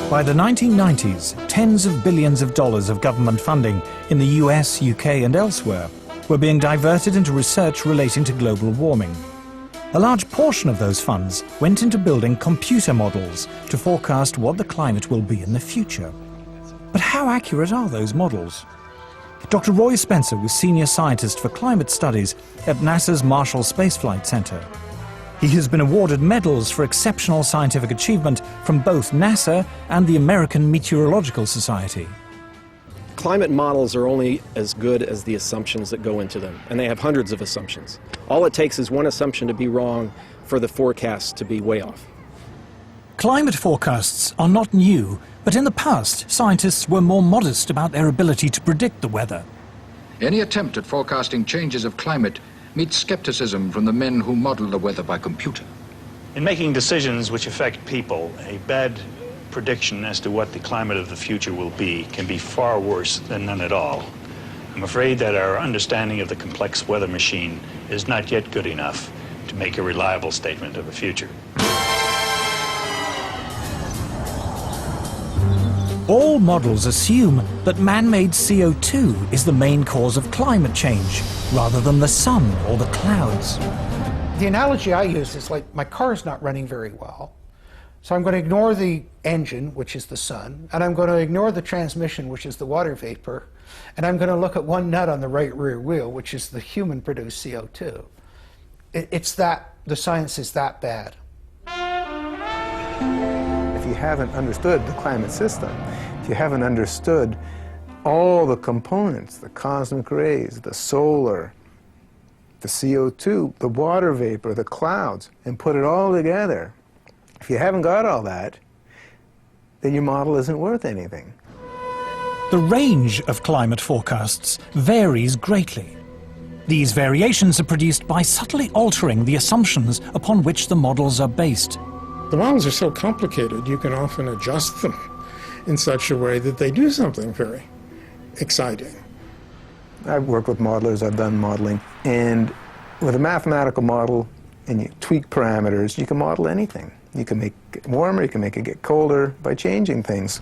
By the 1990s, tens of billions of dollars of government funding in the US, UK and elsewhere were being diverted into research relating to global warming. A large portion of those funds went into building computer models to forecast what the climate will be in the future. But how accurate are those models? Dr. Roy Spencer was Senior Scientist for Climate Studies at NASA's Marshall Space Flight Center. He has been awarded medals for exceptional scientific achievement from both NASA and the American Meteorological Society. Climate models are only as good as the assumptions that go into them, and they have hundreds of assumptions. All it takes is one assumption to be wrong for the forecast to be way off. Climate forecasts are not new, but in the past, scientists were more modest about their ability to predict the weather. Any attempt at forecasting changes of climate meets skepticism from the men who model the weather by computer. In making decisions which affect people, a bad prediction as to what the climate of the future will be can be far worse than none at all. I'm afraid that our understanding of the complex weather machine is not yet good enough to make a reliable statement of the future. All models assume that man-made CO2 is the main cause of climate change, rather than the sun or the clouds. The analogy I use is like my car is not running very well, so I'm going to ignore the engine, which is the sun, and I'm going to ignore the transmission, which is the water vapor, and I'm going to look at one nut on the right rear wheel, which is the human-produced CO2. It's that, the science is that bad. If you haven't understood the climate system, if you haven't understood all the components, the cosmic rays, the solar, the CO2, the water vapor, the clouds, and put it all together, if you haven't got all that, then your model isn't worth anything. The range of climate forecasts varies greatly. These variations are produced by subtly altering the assumptions upon which the models are based. The models are so complicated, you can often adjust them in such a way that they do something very exciting. I've worked with modelers, I've done modeling, and with a mathematical model and you tweak parameters, you can model anything. You can make it warmer, you can make it get colder by changing things.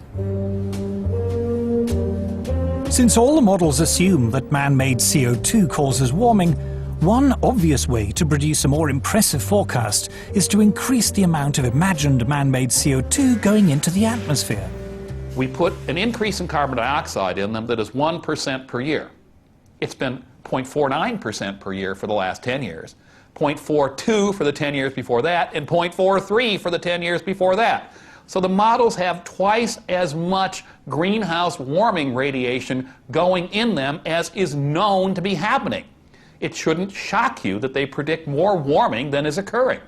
Since all the models assume that man-made CO2 causes warming, one obvious way to produce a more impressive forecast is to increase the amount of imagined man-made CO2 going into the atmosphere. We put an increase in carbon dioxide in them that is 1% per year. It's been 0.49% per year for the last 10 years, 0.42 for the 10 years before that, and 0.43 for the 10 years before that. So the models have twice as much greenhouse warming radiation going in them as is known to be happening. It shouldn't shock you that they predict more warming than is occurring.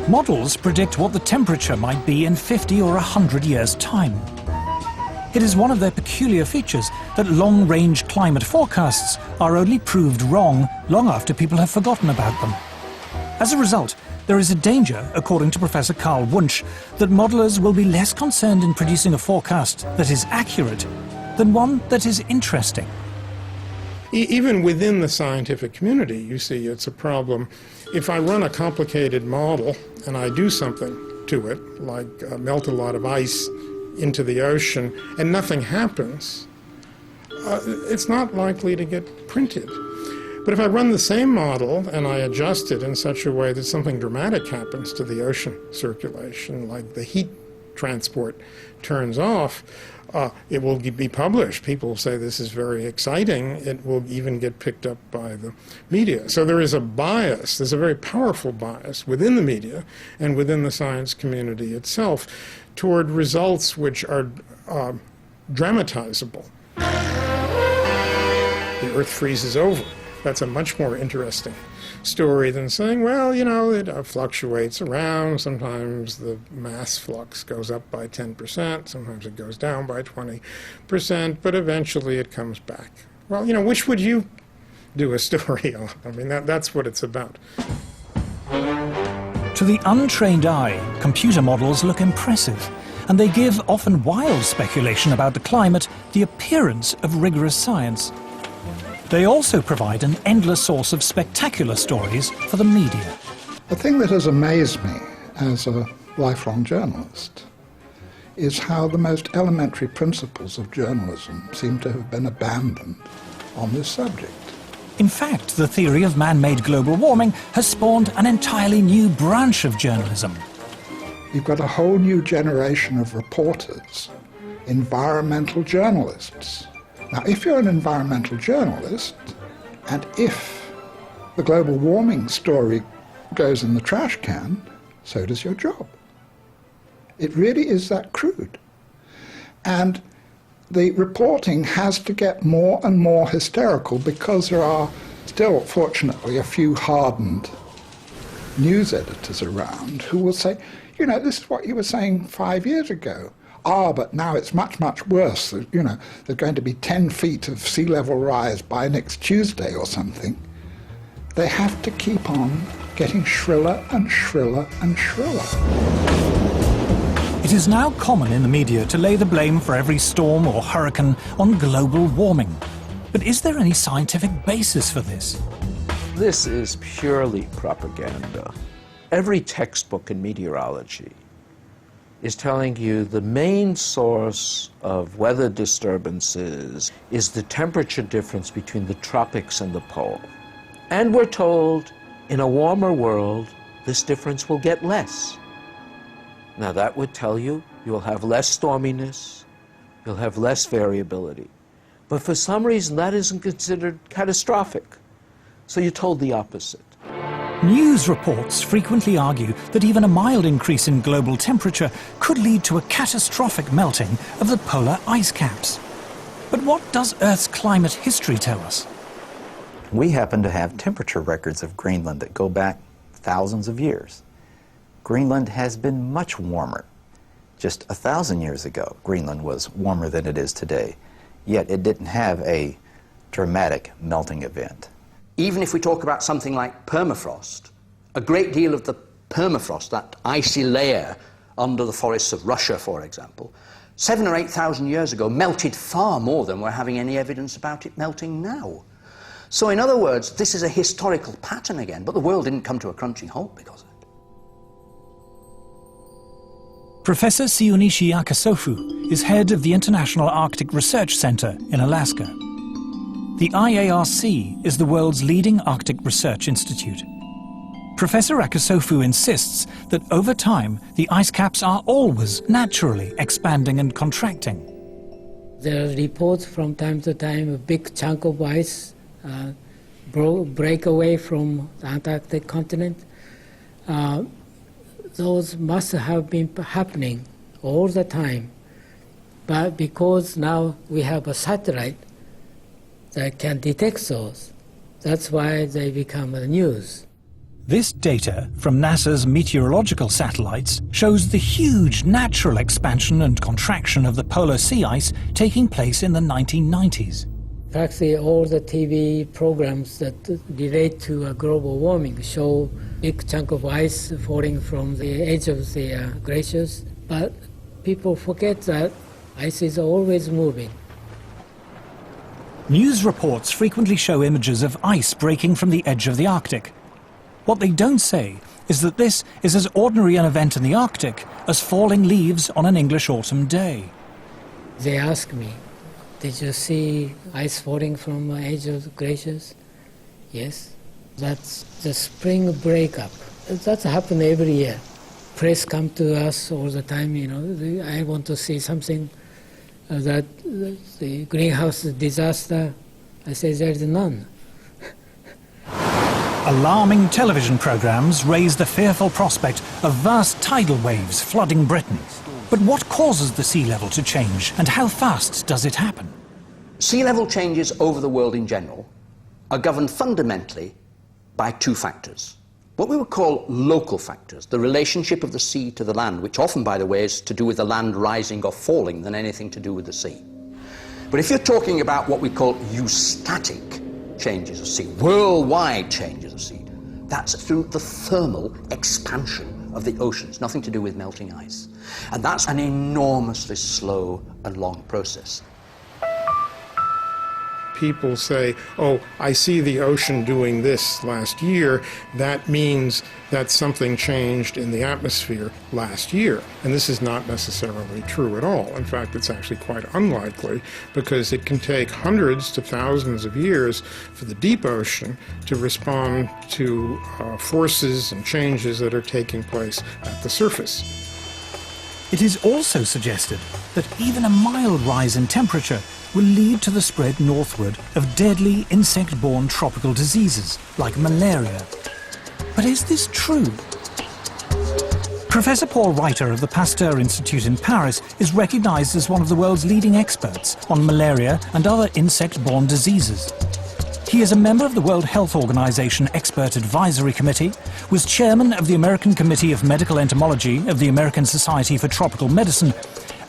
Models predict what the temperature might be in 50 or 100 years' time. It is one of their peculiar features that long-range climate forecasts are only proved wrong long after people have forgotten about them. As a result, there is a danger, according to Professor Carl Wunsch, that modelers will be less concerned in producing a forecast that is accurate than one that is interesting. Even within the scientific community, you see, it's a problem. If I run a complicated model and I do something to it, like melt a lot of ice into the ocean, and nothing happens, it's not likely to get printed. But if I run the same model and I adjust it in such a way that something dramatic happens to the ocean circulation, like the heat transport turns off, it will be published. People will say this is very exciting. It will even get picked up by the media. So there is a bias, there's a very powerful bias within the media and within the science community itself toward results which are dramatizable. The Earth freezes over. That's a much more interesting story than saying, well, you know, it fluctuates around. Sometimes the mass flux goes up by 10%, sometimes it goes down by 20%, but eventually it comes back. Well, you know, which would you do a story on? I mean, that's what it's about. To the untrained eye, computer models look impressive, and they give often wild speculation about the climate the appearance of rigorous science. They also provide an endless source of spectacular stories for the media. The thing that has amazed me as a lifelong journalist is how the most elementary principles of journalism seem to have been abandoned on this subject. In fact, the theory of man-made global warming has spawned an entirely new branch of journalism. You've got a whole new generation of reporters, environmental journalists. Now, if you're an environmental journalist, and if the global warming story goes in the trash can, so does your job. It really is that crude. And the reporting has to get more and more hysterical because there are still, fortunately, a few hardened news editors around who will say, you know, this is what you were saying 5 years ago. Ah, but now it's much, much worse. You know, there's going to be 10 feet of sea level rise by next Tuesday or something. They have to keep on getting shriller and shriller and shriller. It is now common in the media to lay the blame for every storm or hurricane on global warming. But is there any scientific basis for this? This is purely propaganda. Every textbook in meteorology is telling you the main source of weather disturbances is the temperature difference between the tropics and the pole. And we're told in a warmer world, this difference will get less. Now that would tell you you'll have less storminess, you'll have less variability. But for some reason that isn't considered catastrophic. So you're told the opposite. News reports frequently argue that even a mild increase in global temperature could lead to a catastrophic melting of the polar ice caps. But what does Earth's climate history tell us? We happen to have temperature records of Greenland that go back thousands of years. Greenland has been much warmer. Just 1,000 years ago, Greenland was warmer than it is today, yet it didn't have a dramatic melting event. Even if we talk about something like permafrost, a great deal of the permafrost, that icy layer under the forests of Russia, for example, 7,000 or 8,000 years ago melted far more than we're having any evidence about it melting now. So in other words, this is a historical pattern again, but the world didn't come to a crunching halt because of it. Professor Siunishi Akasofu is head of the International Arctic Research Center in Alaska. The IARC is the world's leading Arctic research institute. Professor Akasofu insists that over time, the ice caps are always naturally expanding and contracting. There are reports from time to time a big chunk of ice break away from the Antarctic continent. Those must have been happening all the time. But because now we have a satellite that can detect those, that's why they become the news. This data from NASA's meteorological satellites shows the huge natural expansion and contraction of the polar sea ice taking place in the 1990s. Practically all the TV programs that relate to global warming show big chunk of ice falling from the edge of the glaciers, but people forget that ice is always moving. News reports frequently show images of ice breaking from the edge of the Arctic. What they don't say is that this is as ordinary an event in the Arctic as falling leaves on an English autumn day. They ask me, did you see ice falling from the edge of the glaciers? Yes. That's the spring breakup. That's happened every year. Press come to us all the time, you know, I want to see something that the greenhouse disaster. I say there's none. Alarming television programs raise the fearful prospect of vast tidal waves flooding Britain. But what causes the sea level to change, and how fast does it happen? Sea level changes over the world in general are governed fundamentally by two factors. What we would call local factors, the relationship of the sea to the land, which often, by the way, is to do with the land rising or falling than anything to do with the sea. But if you're talking about what we call eustatic changes of sea, worldwide changes of sea, that's through the thermal expansion of the oceans, nothing to do with melting ice. And that's an enormously slow and long process. people say, oh, I see the ocean doing this last year, that means that something changed in the atmosphere last year. And this is not necessarily true at all. In fact, it's actually quite unlikely, because it can take hundreds to thousands of years for the deep ocean to respond to forces and changes that are taking place at the surface. It is also suggested that even a mild rise in temperature will lead to the spread northward of deadly insect-borne tropical diseases like malaria. But is this true? Professor Paul Reiter of the Pasteur Institute in Paris is recognized as one of the world's leading experts on malaria and other insect-borne diseases. He is a member of the World Health Organization Expert Advisory Committee, was chairman of the American Committee of Medical Entomology of the American Society for Tropical Medicine,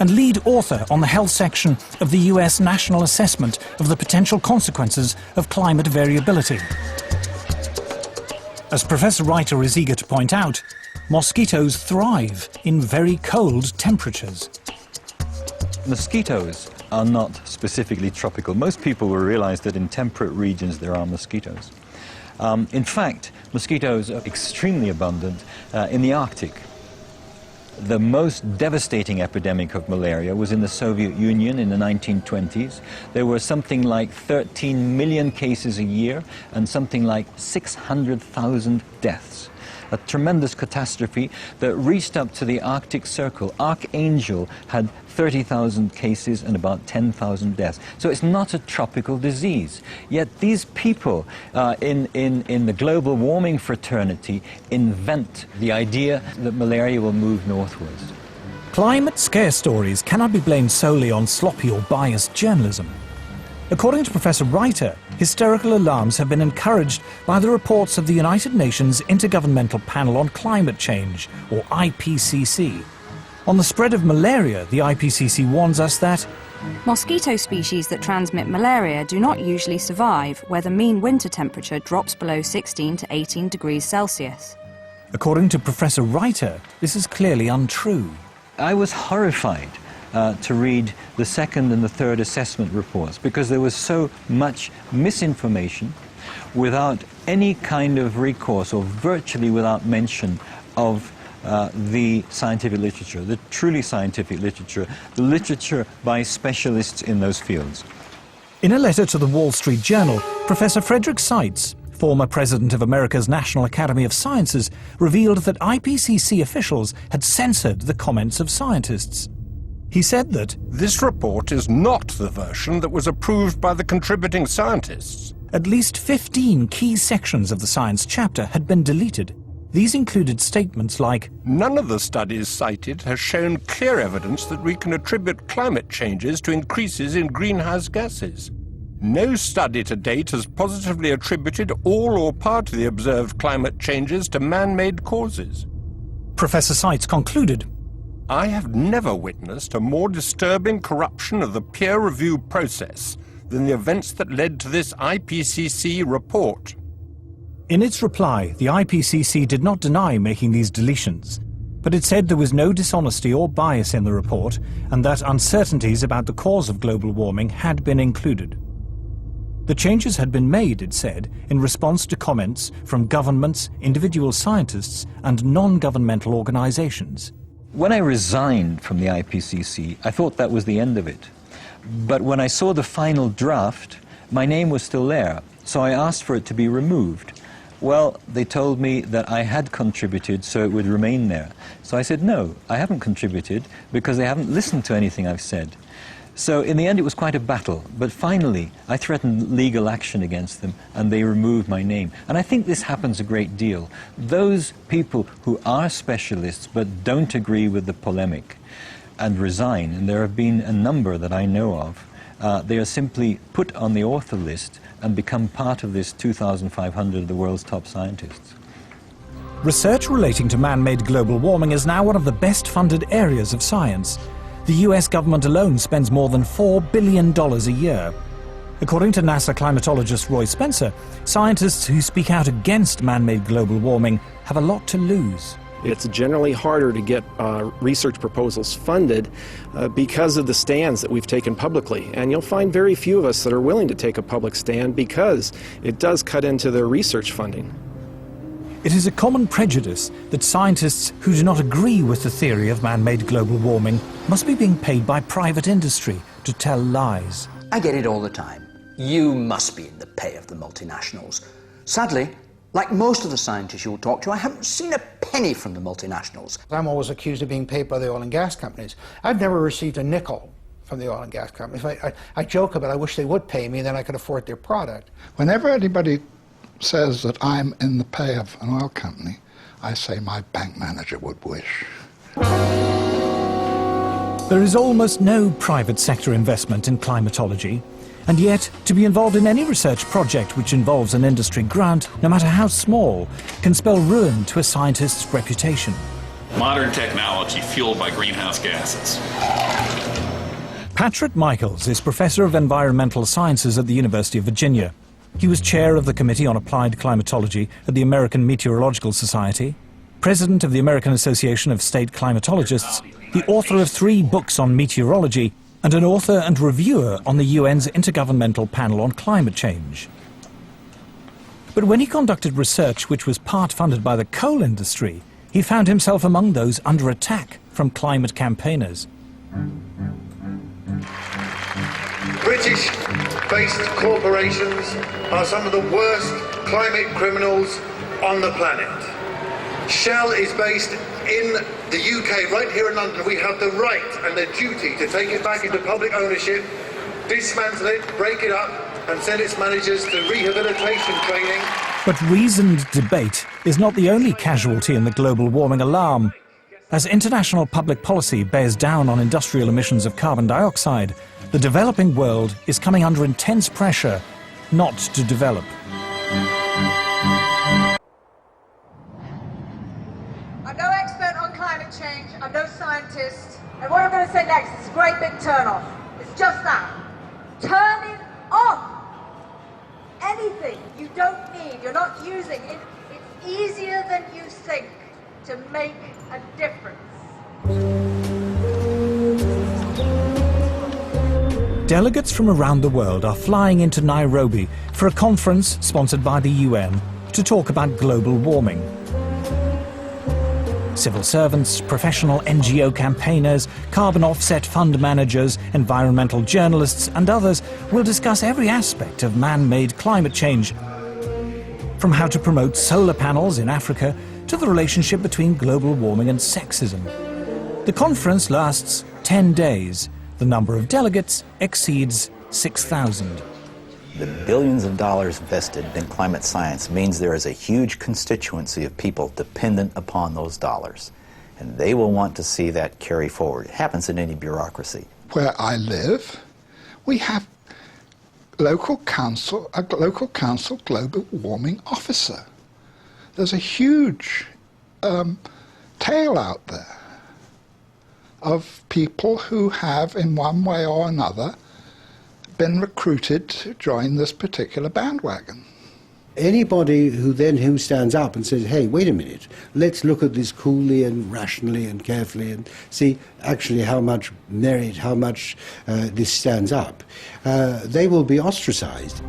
and lead author on the health section of the US National Assessment of the Potential Consequences of Climate Variability. As Professor Reiter is eager to point out, mosquitoes thrive in very cold temperatures. Mosquitoes are not specifically tropical. Most people will realize that in temperate regions there are mosquitoes. In fact, mosquitoes are extremely abundant in the Arctic. The most devastating epidemic of malaria was in the Soviet Union in the 1920s. There were something like 13 million cases a year and something like 600,000 deaths. A tremendous catastrophe that reached up to the Arctic Circle. Archangel had 30,000 cases and about 10,000 deaths. So it's not a tropical disease. Yet these people in the global warming fraternity invent the idea that malaria will move northwards. Climate scare stories cannot be blamed solely on sloppy or biased journalism. According to Professor Reiter, hysterical alarms have been encouraged by the reports of the United Nations Intergovernmental Panel on Climate Change, or IPCC. On the spread of malaria, the IPCC warns us that mosquito species that transmit malaria do not usually survive where the mean winter temperature drops below 16 to 18 degrees Celsius. According to Professor Reiter, this is clearly untrue. I was horrified to read the second and the third assessment reports, because there was so much misinformation without any kind of recourse, or virtually without mention of the scientific literature, the truly scientific literature, the literature by specialists in those fields. In a letter to the Wall Street Journal, Professor Frederick Seitz, former president of America's National Academy of Sciences, revealed that IPCC officials had censored the comments of scientists. He said that this report is not the version that was approved by the contributing scientists. At least 15 key sections of the science chapter had been deleted. These included statements like, none of the studies cited has shown clear evidence that we can attribute climate changes to increases in greenhouse gases. No study to date has positively attributed all or part of the observed climate changes to man-made causes. Professor Seitz concluded, I have never witnessed a more disturbing corruption of the peer review process than the events that led to this IPCC report. In its reply, the IPCC did not deny making these deletions, but it said there was no dishonesty or bias in the report, and that uncertainties about the cause of global warming had been included. The changes had been made, it said, in response to comments from governments, individual scientists, and non-governmental organizations. When I resigned from the IPCC, I thought that was the end of it. But when I saw the final draft, my name was still there, so I asked for it to be removed. Well, they told me that I had contributed, so it would remain there. So I said, no, I haven't contributed, because they haven't listened to anything I've said. So in the end, it was quite a battle. But finally, I threatened legal action against them, and they removed my name. And I think this happens a great deal. Those people who are specialists but don't agree with the polemic and resign, and there have been a number that I know of, they are simply put on the author list and become part of this 2,500 of the world's top scientists. Research relating to man-made global warming is now one of the best-funded areas of science. The US government alone spends more than $4 billion a year. According to NASA climatologist Roy Spencer, scientists who speak out against man-made global warming have a lot to lose. It's generally harder to get research proposals funded because of the stands that we've taken publicly. And you'll find very few of us that are willing to take a public stand because it does cut into their research funding. It is a common prejudice that scientists who do not agree with the theory of man-made global warming must be being paid by private industry to tell lies. I get it all the time. You must be in the pay of the multinationals. Sadly, like most of the scientists you'll talk to, I haven't seen a penny from the multinationals. I'm always accused of being paid by the oil and gas companies. I've never received a nickel from the oil and gas companies. I joke about I wish they would pay me, then I could afford their product. Whenever anybody says that I'm in the pay of an oil company, I say my bank manager would wish. There is almost no private sector investment in climatology, and yet to be involved in any research project which involves an industry grant, no matter how small, can spell ruin to a scientist's reputation. Modern technology fueled by greenhouse gases. Patrick Michaels is Professor of Environmental Sciences at the University of Virginia. He was chair of the Committee on Applied Climatology at the American Meteorological Society, president of the American Association of State Climatologists, the author of 3 books on meteorology, and an author and reviewer on the UN's Intergovernmental Panel on Climate Change. But when he conducted research which was part funded by the coal industry, he found himself among those under attack from climate campaigners. British-based corporations are some of the worst climate criminals on the planet. Shell is based in the UK, right here in London. We have the right and the duty to take it back into public ownership, dismantle it, break it up, and send its managers to rehabilitation training. But reasoned debate is not the only casualty in the global warming alarm. As international public policy bears down on industrial emissions of carbon dioxide, the developing world is coming under intense pressure not to develop. I'm no expert on climate change, I'm no scientist, and what I'm going to say next is a great big turn-off. It's just that. Turn it off! Anything you don't need, you're not using, it's easier than you think to make a difference. Delegates from around the world are flying into Nairobi for a conference sponsored by the UN to talk about global warming. Civil servants, professional NGO campaigners, carbon offset fund managers, environmental journalists and others will discuss every aspect of man-made climate change, from how to promote solar panels in Africa to the relationship between global warming and sexism. The conference lasts 10 days. The number of delegates exceeds 6,000. The billions of dollars invested in climate science means there is a huge constituency of people dependent upon those dollars. And they will want to see that carry forward. It happens in any bureaucracy. Where I live, we have a local council global warming officer. There's a huge tail out there of people who have, in one way or another, been recruited to join this particular bandwagon. Anybody who stands up and says, hey, wait a minute, let's look at this coolly and rationally and carefully and see actually how much merit, how much this stands up, they will be ostracized.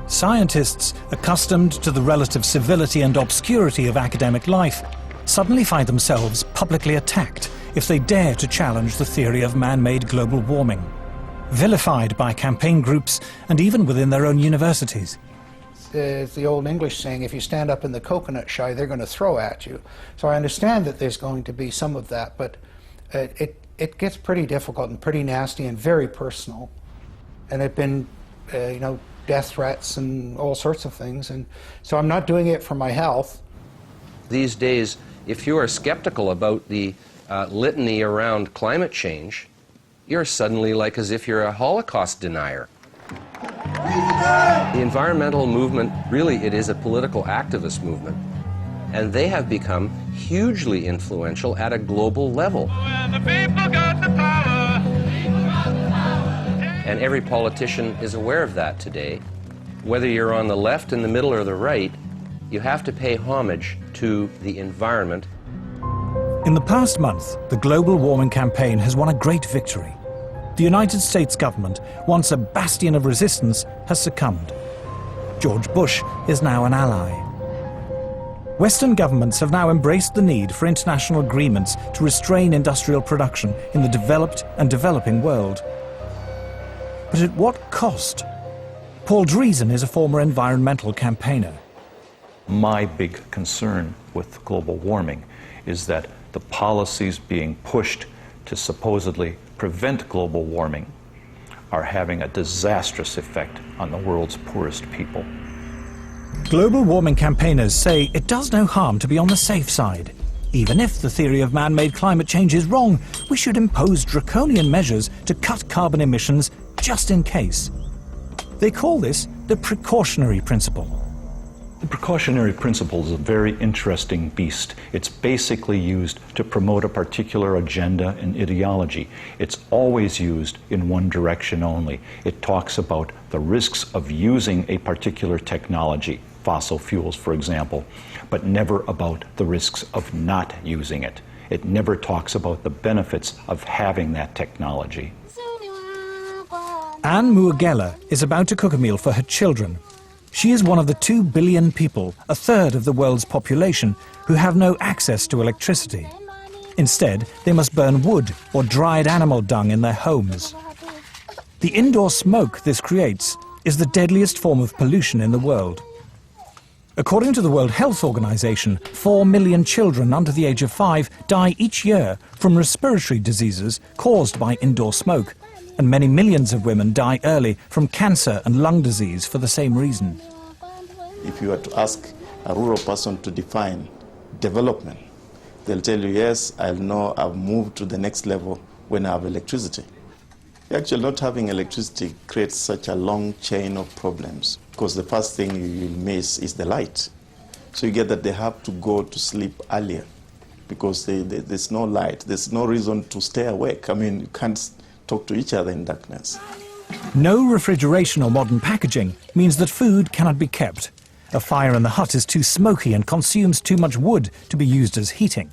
Scientists, accustomed to the relative civility and obscurity of academic life, suddenly find themselves publicly attacked if they dare to challenge the theory of man-made global warming, vilified by campaign groups and even within their own universities. It's the old English saying, if you stand up in the coconut shy, they're going to throw at you. So I understand that there's going to be some of that, but it gets pretty difficult and pretty nasty and very personal. And it's been, death threats and all sorts of things. And so I'm not doing it for my health. These days, if you are skeptical about the litany around climate change, you're suddenly like as if you're a Holocaust denier. The environmental movement, really, it is a political activist movement. And they have become hugely influential at a global level. And every politician is aware of that today. Whether you're on the left, in the middle, or the right, you have to pay homage to the environment. In the past month, the global warming campaign has won a great victory. The United States government, once a bastion of resistance, has succumbed. George Bush is now an ally. Western governments have now embraced the need for international agreements to restrain industrial production in the developed and developing world. But at what cost? Paul Driesen is a former environmental campaigner. My big concern with global warming is that the policies being pushed to supposedly prevent global warming are having a disastrous effect on the world's poorest people. Global warming campaigners say it does no harm to be on the safe side. Even if the theory of man-made climate change is wrong, we should impose draconian measures to cut carbon emissions just in case. They call this the precautionary principle. The precautionary principle is a very interesting beast. It's basically used to promote a particular agenda and ideology. It's always used in one direction only. It talks about the risks of using a particular technology, fossil fuels, for example, but never about the risks of not using it. It never talks about the benefits of having that technology. Anne Muagela is about to cook a meal for her children. She is one of the 2 billion people, a third of the world's population, who have no access to electricity. Instead, they must burn wood or dried animal dung in their homes. The indoor smoke this creates is the deadliest form of pollution in the world. According to the World Health Organization, 4 million children under the age of 5 die each year from respiratory diseases caused by indoor smoke, and many millions of women die early from cancer and lung disease for the same reason. If you were to ask a rural person to define development, they'll tell you, yes, I'll know I've moved to the next level when I have electricity. Actually, not having electricity creates such a long chain of problems, because the first thing you will miss is the light. So you get that they have to go to sleep earlier because there's no light. There's no reason to stay awake. I mean, you can't talk to each other in darkness. No refrigeration or modern packaging means that food cannot be kept. A fire in the hut is too smoky and consumes too much wood to be used as heating.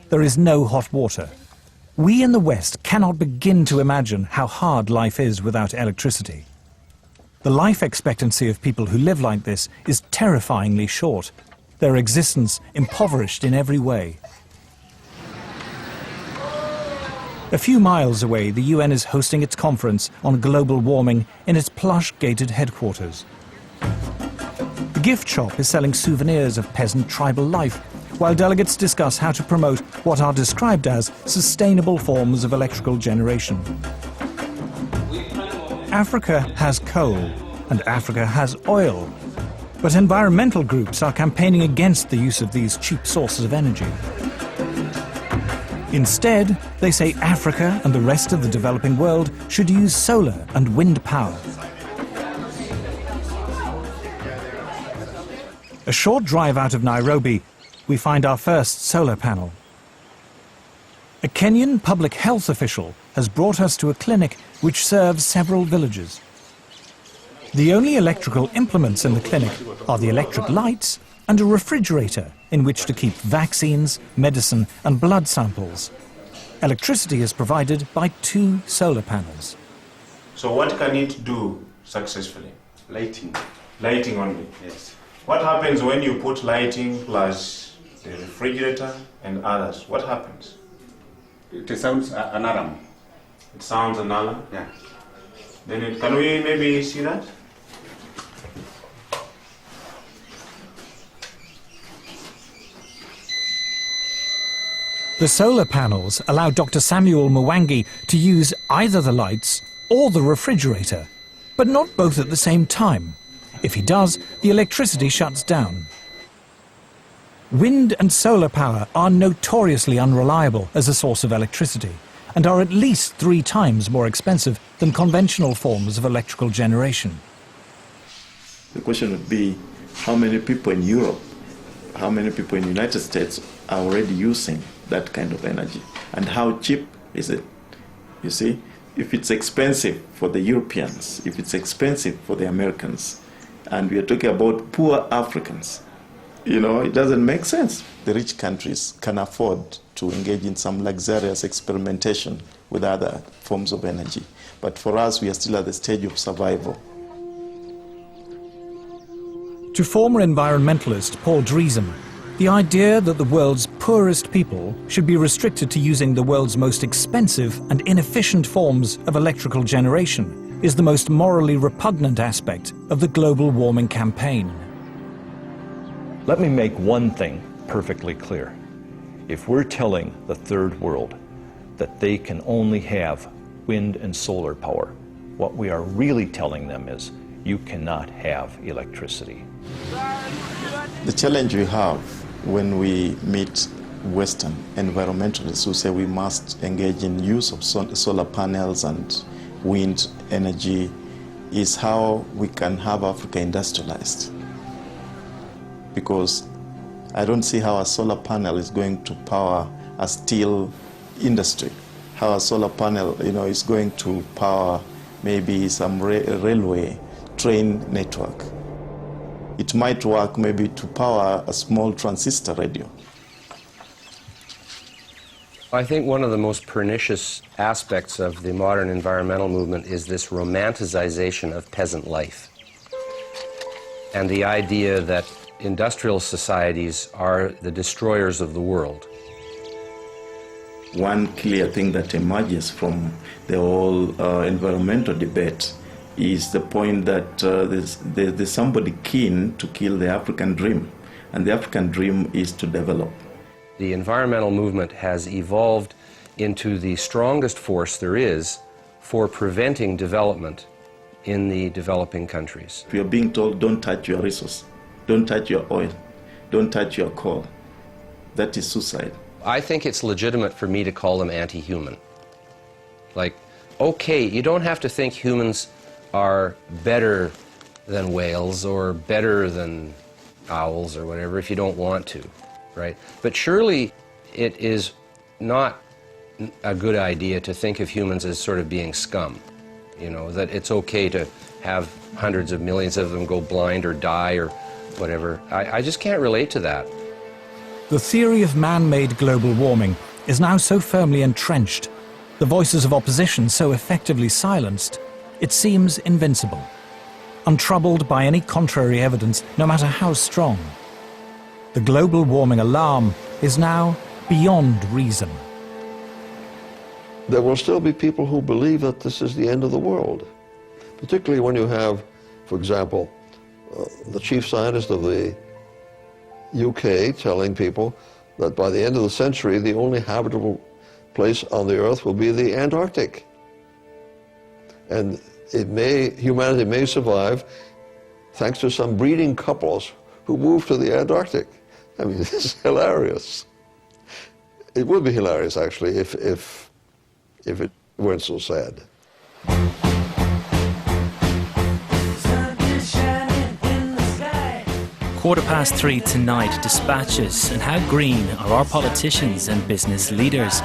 There is no hot water. We in the West cannot begin to imagine how hard life is without electricity. The life expectancy of people who live like this is terrifyingly short, their existence impoverished in every way. A few miles away, the UN is hosting its conference on global warming in its plush gated headquarters. The gift shop is selling souvenirs of peasant tribal life, while delegates discuss how to promote what are described as sustainable forms of electrical generation. Africa has coal, and Africa has oil, but environmental groups are campaigning against the use of these cheap sources of energy. Instead, they say Africa and the rest of the developing world should use solar and wind power. A short drive out of Nairobi, we find our first solar panel. A Kenyan public health official has brought us to a clinic which serves several villages. The only electrical implements in the clinic are the electric lights and a refrigerator in which to keep vaccines, medicine and blood samples. Electricity is provided by 2 solar panels. So what can it do successfully? Lighting. Lighting only? Yes. What happens when you put lighting plus the refrigerator and others? What happens? It sounds an alarm. It sounds an alarm? Yeah. Then can we maybe see that? The solar panels allow Dr. Samuel Mwangi to use either the lights or the refrigerator, but not both at the same time. If he does, the electricity shuts down. Wind and solar power are notoriously unreliable as a source of electricity and are at least 3 times more expensive than conventional forms of electrical generation. The question would be, how many people in Europe, how many people in the United States are already using that kind of energy? And how cheap is it? You see, if it's expensive for the Europeans, if it's expensive for the Americans, and we are talking about poor Africans, it doesn't make sense. The rich countries can afford to engage in some luxurious experimentation with other forms of energy. But for us, we are still at the stage of survival. To former environmentalist Paul Driesen, the idea that the world's poorest people should be restricted to using the world's most expensive and inefficient forms of electrical generation is the most morally repugnant aspect of the global warming campaign. Let me make one thing perfectly clear. If we're telling the third world that they can only have wind and solar power, what we are really telling them is you cannot have electricity. The challenge we have when we meet Western environmentalists who say we must engage in use of solar panels and wind energy is how we can have Africa industrialized. Because I don't see how a solar panel is going to power a steel industry, how a solar panel is going to power maybe some railway train network. It might work maybe to power a small transistor radio. I think one of the most pernicious aspects of the modern environmental movement is this romanticization of peasant life. And the idea that industrial societies are the destroyers of the world. One clear thing that emerges from the whole environmental debate is the point that there's somebody keen to kill the African dream, and the African dream is to develop. The environmental movement has evolved into the strongest force there is for preventing development in the developing countries. We are being told, don't touch your resource, don't touch your oil, don't touch your coal. That is suicide. I think it's legitimate for me to call them anti-human. Like, okay, you don't have to think humans are better than whales or better than owls or whatever if you don't want to, right? But surely it is not a good idea to think of humans as sort of being scum, that it's okay to have hundreds of millions of them go blind or die or whatever. I just can't relate to that. The theory of man-made global warming is now so firmly entrenched, the voices of opposition so effectively silenced, it seems invincible, untroubled by any contrary evidence, no matter how strong. The global warming alarm is now beyond reason. There will still be people who believe that this is the end of the world, particularly when you have, for example, the chief scientist of the UK telling people that by the end of the century, the only habitable place on the Earth will be the Antarctic. And humanity may survive thanks to some breeding couples who move to the Antarctic. I mean, this is hilarious. It would be hilarious, actually, if it weren't so sad. 3:15 tonight, dispatches, and how green are our politicians and business leaders.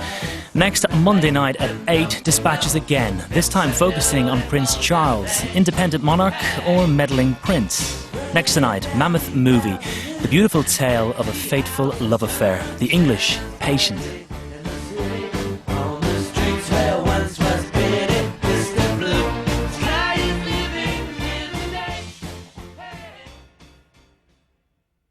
Next Monday night at 8, dispatches again, this time focusing on Prince Charles, independent monarch or meddling prince. Next tonight, Mammoth Movie, the beautiful tale of a fateful love affair, the English Patient.